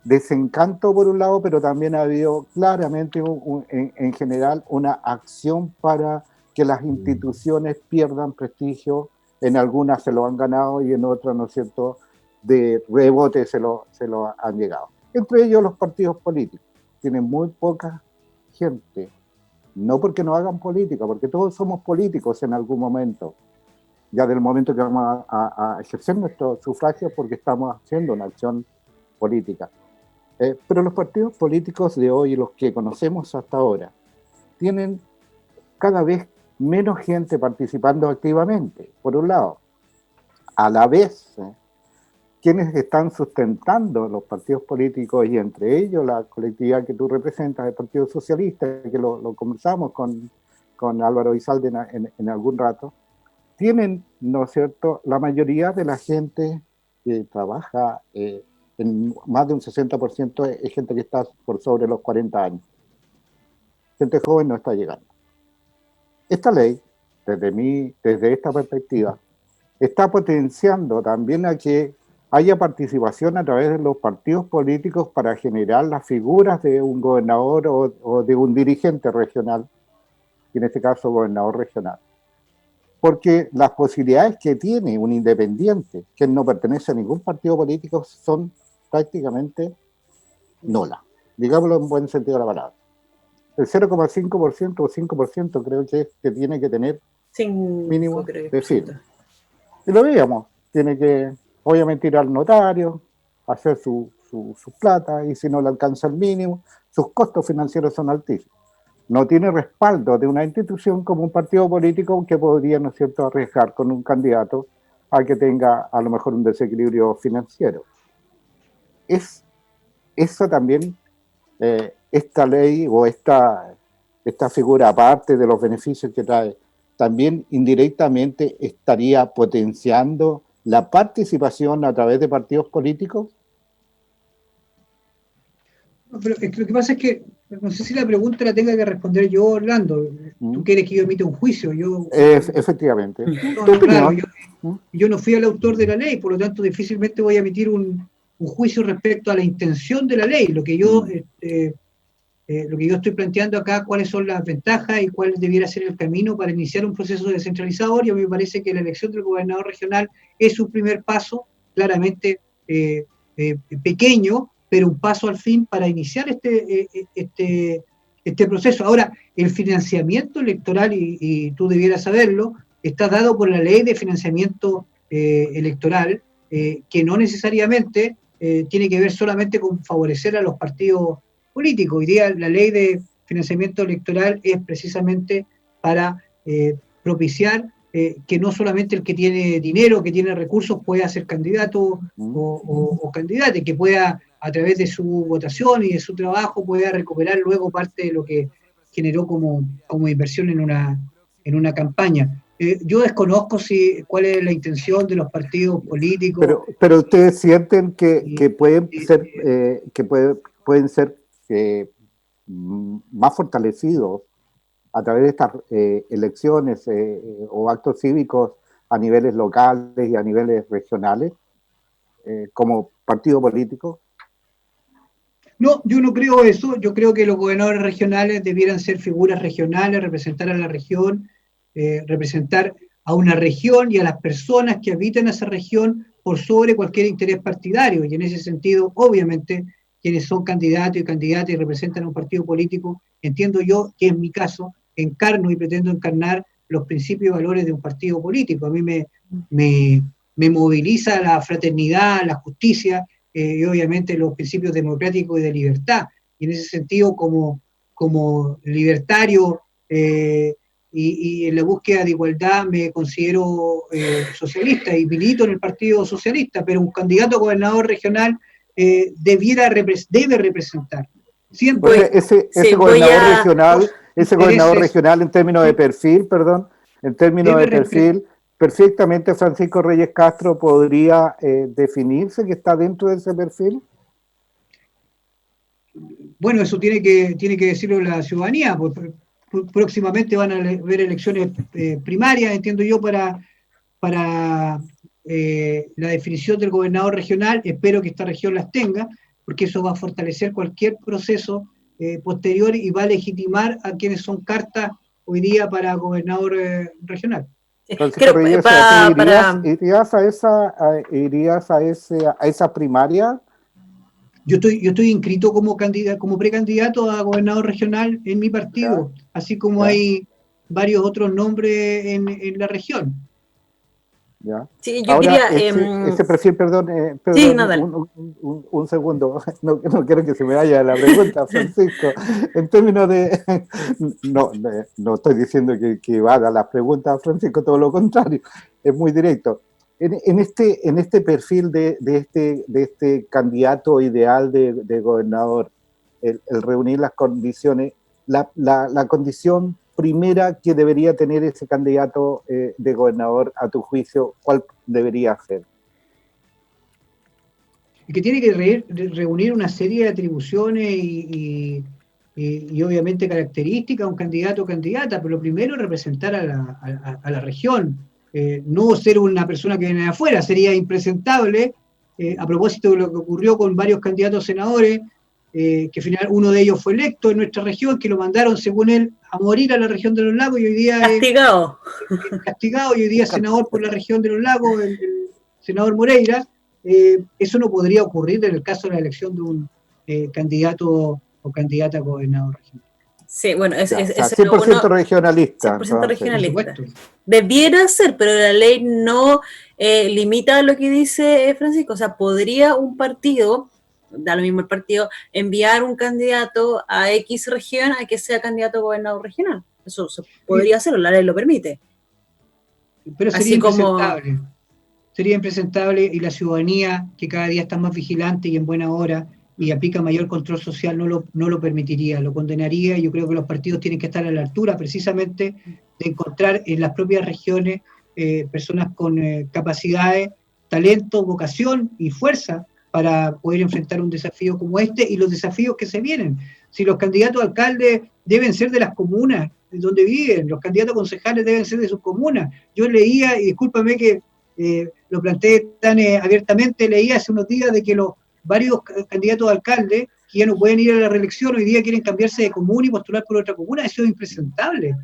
desencanto por un lado, pero también ha habido claramente en general una acción para que las instituciones pierdan prestigio. En algunas se lo han ganado y en otras, ¿no es cierto?, de rebote se lo han llegado. Entre ellos los partidos políticos. Tienen muy poca gente, no porque no hagan política, porque todos somos políticos en algún momento, ya del momento que vamos a ejercer nuestro sufragio, porque estamos haciendo una acción política. Pero los partidos políticos de hoy, los que conocemos hasta ahora, tienen cada vez menos gente participando activamente, por un lado. A la vez, quienes están sustentando los partidos políticos, y entre ellos la colectividad que tú representas, el Partido Socialista, que lo conversamos con Álvaro Izalde en algún rato, tienen, ¿no es cierto?, la mayoría de la gente que trabaja, en más de un 60% es gente que está por sobre los 40 años. Gente joven no está llegando. Esta ley, desde esta perspectiva, está potenciando también a que haya participación a través de los partidos políticos para generar las figuras de un gobernador o de un dirigente regional, y en este caso gobernador regional. Porque las posibilidades que tiene un independiente que no pertenece a ningún partido político son prácticamente nulas, digámoslo en buen sentido de la palabra. El 0,5% o 5% creo que tiene que tener mínimo de firma. Y lo veíamos, tiene que obviamente ir al notario, hacer su plata, y si no le alcanza el mínimo, sus costos financieros son altísimos. No tiene respaldo de una institución como un partido político que podría, ¿no es cierto?, arriesgar con un candidato a que tenga a lo mejor un desequilibrio financiero. Eso también, esta ley o esta figura, aparte de los beneficios que trae, también indirectamente estaría potenciando la participación a través de partidos políticos. No, pero lo que pasa es que no sé si la pregunta la tenga que responder yo, Orlando. Tú quieres que yo emita un juicio. Efectivamente. No, claro, yo no fui el autor de la ley, por lo tanto difícilmente voy a emitir un juicio respecto a la intención de la ley. Lo que yo estoy planteando acá, cuáles son las ventajas y cuál debiera ser el camino para iniciar un proceso descentralizador, y a mí me parece que la elección del gobernador regional es un primer paso, claramente pequeño, pero un paso al fin para iniciar este proceso. Ahora, el financiamiento electoral, y tú debieras saberlo, está dado por la ley de financiamiento electoral, que no necesariamente tiene que ver solamente con favorecer a los partidos políticos. Hoy día la ley de financiamiento electoral es precisamente para propiciar que no solamente el que tiene dinero, que tiene recursos, pueda ser candidato o candidata, y que pueda, a través de su votación y de su trabajo, pueda recuperar luego parte de lo que generó como inversión en una campaña. Yo desconozco cuál es la intención de los partidos políticos. Pero ustedes sienten que pueden ser más fortalecidos a través de estas elecciones o actos cívicos a niveles locales y a niveles regionales como partido político. No, yo no creo eso. Yo creo que los gobernadores regionales debieran ser figuras regionales, representar a la región, representar a una región y a las personas que habitan esa región por sobre cualquier interés partidario. Y en ese sentido, obviamente, quienes son candidatos y candidatas y representan a un partido político, entiendo yo que en mi caso encarno y pretendo encarnar los principios y valores de un partido político. A mí me moviliza la fraternidad, la justicia, y obviamente los principios democráticos y de libertad. Y en ese sentido, como libertario, y en la búsqueda de igualdad me considero socialista y milito en el Partido Socialista, pero un candidato a gobernador regional debe representar. Siempre. Oye, ese gobernador regional en términos de perfil, perfectamente Francisco Reyes Castro podría definirse que está dentro de ese perfil. Bueno, eso tiene que decirlo la ciudadanía. Próximamente van a haber elecciones primarias, entiendo yo, para la definición del gobernador regional. Espero que esta región las tenga, porque eso va a fortalecer cualquier proceso posterior y va a legitimar a quienes son cartas hoy día para gobernador regional. Francisco Reyes, ¿irías a esa primaria? Yo estoy inscrito como precandidato a gobernador regional en mi partido, así como hay varios otros nombres en la región. Ya. Sí, yo ahora, quería... ese perfil, perdón, sí, no, dale. un segundo, no quiero que se me vaya la pregunta, Francisco. En términos de... No estoy diciendo que va a dar las preguntas, Francisco, todo lo contrario, es muy directo. En este perfil de este candidato ideal de gobernador, el reunir las condiciones, la condición primera que debería tener ese candidato de gobernador, a tu juicio, ¿cuál debería ser? Que tiene que reunir una serie de atribuciones y obviamente características a un candidato o candidata, pero lo primero es representar a la región. No ser una persona que viene de afuera, sería impresentable, a propósito de lo que ocurrió con varios candidatos senadores, que al final uno de ellos fue electo en nuestra región, que lo mandaron, según él, a morir a la región de los lagos, y hoy día castigado, y hoy día senador por la región de los lagos, el senador Moreira. Eso no podría ocurrir en el caso de la elección de un candidato o candidata a gobernador regional. Sí, bueno, es 100% regionalista. 100% regionalista. Debiera ser, pero la ley no limita lo que dice Francisco. O sea, podría un partido, da lo mismo el partido, enviar un candidato a X región a que sea candidato a gobernador regional. Eso se podría hacer, la ley lo permite. Pero sería impresentable. Sería impresentable, y la ciudadanía, que cada día está más vigilante y en buena hora, y aplica mayor control social, no lo permitiría, lo condenaría. Yo creo que los partidos tienen que estar a la altura precisamente de encontrar en las propias regiones personas con capacidades, talento, vocación y fuerza para poder enfrentar un desafío como este y los desafíos que se vienen. Si los candidatos a alcaldes deben ser de las comunas donde viven, los candidatos a concejales deben ser de sus comunas. Yo leía, y discúlpame que lo planteé tan abiertamente, leía hace unos días de que varios candidatos a alcalde que ya no pueden ir a la reelección, hoy día quieren cambiarse de comuna y postular por otra comuna. Eso es impresentable.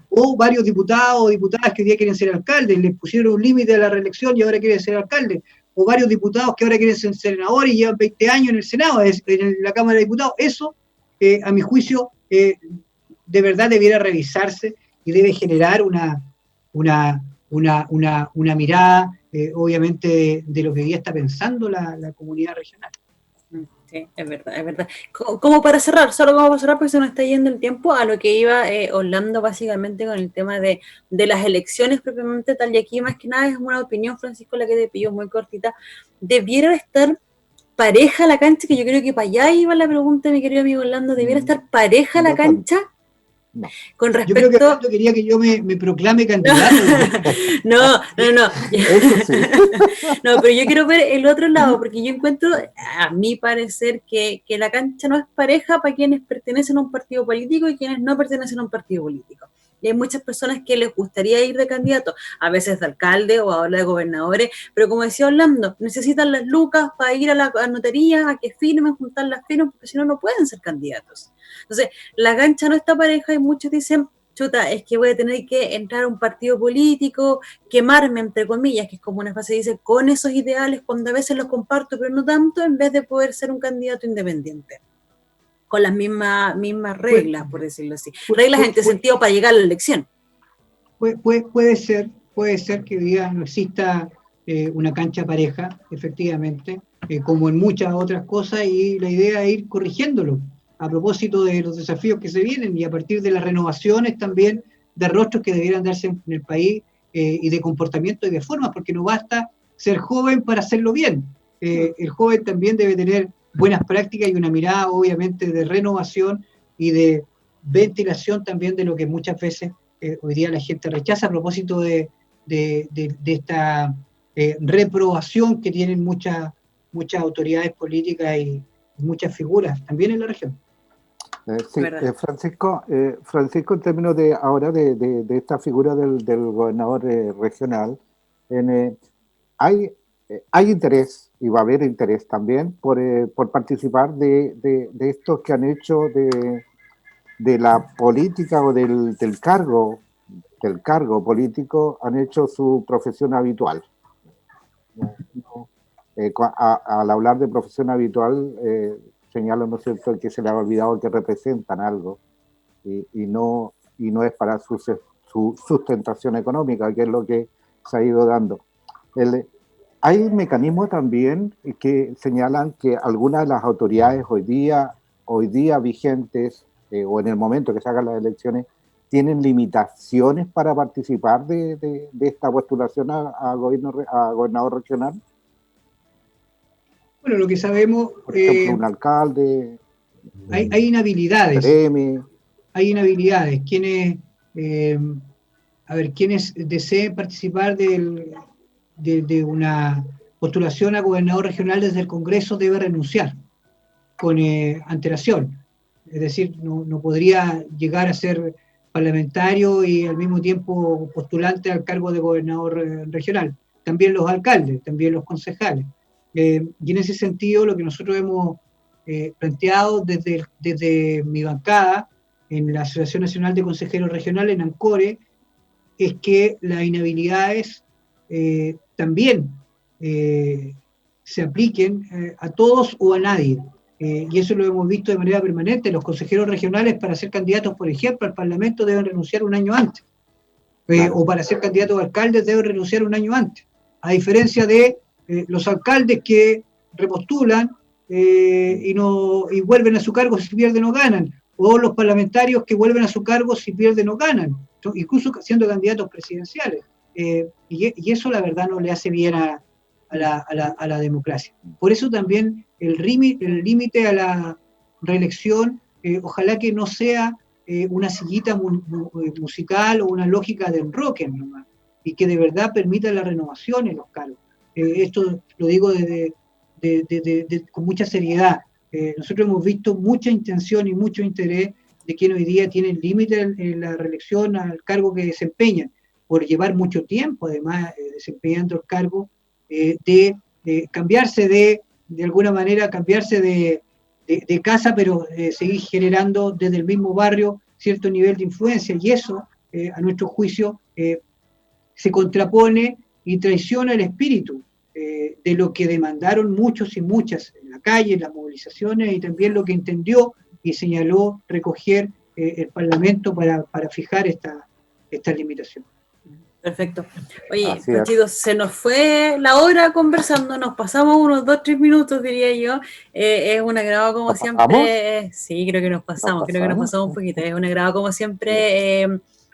O varios diputados o diputadas que hoy día quieren ser alcaldes, les pusieron un límite a la reelección y ahora quieren ser alcaldes. O varios diputados que ahora quieren ser senadores y llevan 20 años en el Senado, en la Cámara de Diputados. Eso, a mi juicio, de verdad debiera revisarse y debe generar una mirada, obviamente, de lo que hoy día está pensando la comunidad regional. Sí, es verdad. Como para cerrar, porque se nos está yendo el tiempo, a lo que iba Orlando básicamente con el tema de las elecciones propiamente tal, y aquí más que nada es una opinión, Francisco, la que te pidió muy cortita. ¿Debiera estar pareja la cancha? Que yo creo que para allá iba la pregunta, mi querido amigo Orlando. ¿Debiera estar pareja la cancha? No. Con respecto... Yo creo que Orlando quería que yo me proclame candidato. No. Eso sí. No, pero yo quiero ver el otro lado, porque yo encuentro, a mi parecer, que la cancha no es pareja para quienes pertenecen a un partido político y quienes no pertenecen a un partido político. Y hay muchas personas que les gustaría ir de candidato, a veces de alcalde o ahora de gobernadores, pero como decía Orlando, necesitan las lucas para ir a la notaría, a que firmen, juntar las firmas, porque si no, no pueden ser candidatos. Entonces, la cancha no está pareja y muchos dicen, chuta, es que voy a tener que entrar a un partido político, quemarme, entre comillas, que es como una frase que dice, con esos ideales, cuando a veces los comparto, pero no tanto, en vez de poder ser un candidato independiente. Con las mismas reglas, por decirlo así. Reglas en este sentido para llegar a la elección. Puede ser que hoy día no exista una cancha pareja, efectivamente, como en muchas otras cosas, y la idea es ir corrigiéndolo a propósito de los desafíos que se vienen y a partir de las renovaciones también de rostros que debieran darse en el país y de comportamiento y de formas, porque no basta ser joven para hacerlo bien. El joven también debe tener buenas prácticas y una mirada, obviamente, de renovación y de ventilación también de lo que muchas veces hoy día la gente rechaza a propósito de esta reprobación que tienen muchas autoridades políticas y muchas figuras también en la región. Sí, Francisco, en términos de ahora de esta figura del gobernador regional, hay interés, y va a haber interés también, por participar de estos que han hecho de la política o del cargo político, han hecho su profesión habitual. Al hablar de profesión habitual, señalo, ¿no es cierto?, que se le ha olvidado que representan algo y no es para su sustentación económica, que es lo que se ha ido dando. Hay mecanismos también que señalan que algunas de las autoridades hoy día vigentes, o en el momento que se hagan las elecciones, tienen limitaciones para participar de esta postulación a gobernador regional. Bueno, lo que sabemos... Por ejemplo, un alcalde... Hay inhabilidades. Hay inhabilidades. Quienes deseen participar de una postulación a gobernador regional desde el Congreso debe renunciar con antelación. Es decir, no podría llegar a ser parlamentario y al mismo tiempo postulante al cargo de gobernador regional. También los alcaldes, también los concejales. Y en ese sentido, lo que nosotros hemos planteado desde mi bancada en la Asociación Nacional de Consejeros Regionales, en ANCORE, es que las inhabilidades también se apliquen a todos o a nadie. Y eso lo hemos visto de manera permanente. Los consejeros regionales, para ser candidatos, por ejemplo, al Parlamento, deben renunciar un año antes. O para ser candidatos a alcaldes deben renunciar un año antes. A diferencia de los alcaldes que repostulan y vuelven a su cargo si pierden o ganan, o los parlamentarios que vuelven a su cargo si pierden o ganan, incluso siendo candidatos presidenciales. Y eso, la verdad, no le hace bien a la democracia. Por eso también el límite a la reelección, ojalá que no sea una sillita musical o una lógica de enroque nomás, y que de verdad permita la renovación en los cargos. Esto lo digo con mucha seriedad. Nosotros hemos visto mucha intención y mucho interés de quienes hoy día tienen límite en la reelección al cargo que desempeñan, por llevar mucho tiempo, además, desempeñando el cargo, cambiarse de alguna manera, cambiarse de casa, pero seguir generando desde el mismo barrio cierto nivel de influencia, y eso, a nuestro juicio, se contrapone y traiciona el espíritu de lo que demandaron muchos y muchas en la calle, en las movilizaciones, y también lo que entendió y señaló recoger el Parlamento para fijar esta limitación. Perfecto. Oye, Panchito, se nos fue la hora conversando, nos pasamos unos 2-3 minutos, diría yo. Es un agrado como siempre. Sí, creo que nos pasamos un poquito. Es un agrado como siempre,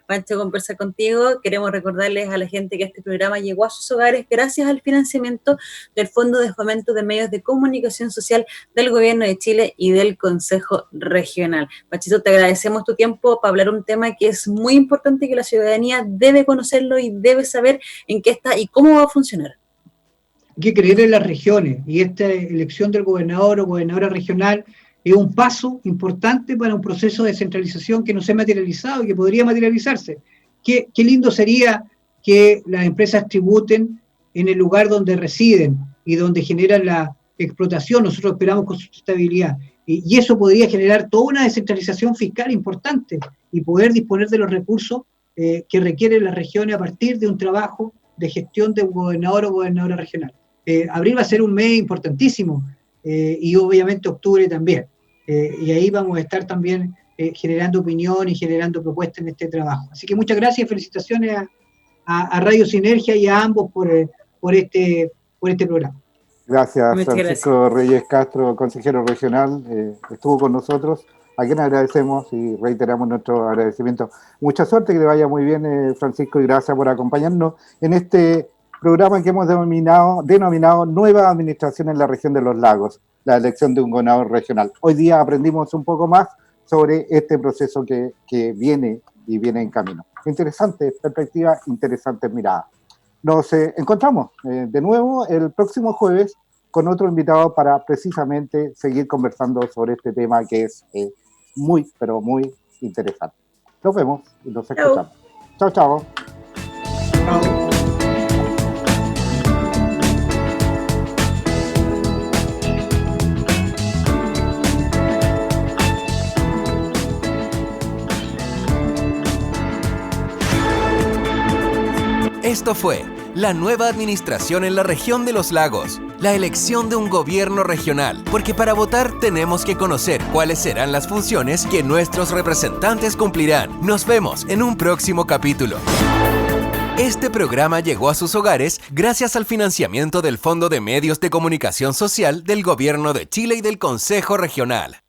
Pancho, conversar contigo. Queremos recordarles a la gente que este programa llegó a sus hogares gracias al financiamiento del Fondo de Fomento de Medios de Comunicación Social del Gobierno de Chile y del Consejo Regional. Panchito, te agradecemos tu tiempo para hablar un tema que es muy importante y que la ciudadanía debe conocerlo y debe saber en qué está y cómo va a funcionar. Hay que creer en las regiones, y esta elección del gobernador o gobernadora regional es un paso importante para un proceso de descentralización que no se ha materializado y que podría materializarse. Qué lindo sería que las empresas tributen en el lugar donde residen y donde generan la explotación. Nosotros esperamos con sustentabilidad. Y eso podría generar toda una descentralización fiscal importante y poder disponer de los recursos que requieren las regiones a partir de un trabajo de gestión de un gobernador o gobernadora regional. Abril va a ser un mes importantísimo y obviamente octubre también. Y ahí vamos a estar también generando opinión y generando propuestas en este trabajo. Así que muchas gracias y felicitaciones a Radio Sinergia y a ambos por este programa. Gracias, Francisco Reyes Castro, consejero regional, estuvo con nosotros. a quien agradecemos y reiteramos nuestro agradecimiento. Mucha suerte, que te vaya muy bien, Francisco, y gracias por acompañarnos en este programa que hemos denominado Nueva Administración en la Región de los Lagos, la elección de un gobernador regional. Hoy día aprendimos un poco más sobre este proceso que viene en camino. Interesante perspectiva, interesante mirada. Nos encontramos de nuevo el próximo jueves con otro invitado para precisamente seguir conversando sobre este tema que es muy, pero muy interesante. Nos vemos y nos escuchamos. Chao, chao. Chao. Esto fue la nueva administración en la región de los lagos, la elección de un gobierno regional, porque para votar tenemos que conocer cuáles serán las funciones que nuestros representantes cumplirán. Nos vemos en un próximo capítulo. Este programa llegó a sus hogares gracias al financiamiento del Fondo de Medios de Comunicación Social del Gobierno de Chile y del Consejo Regional.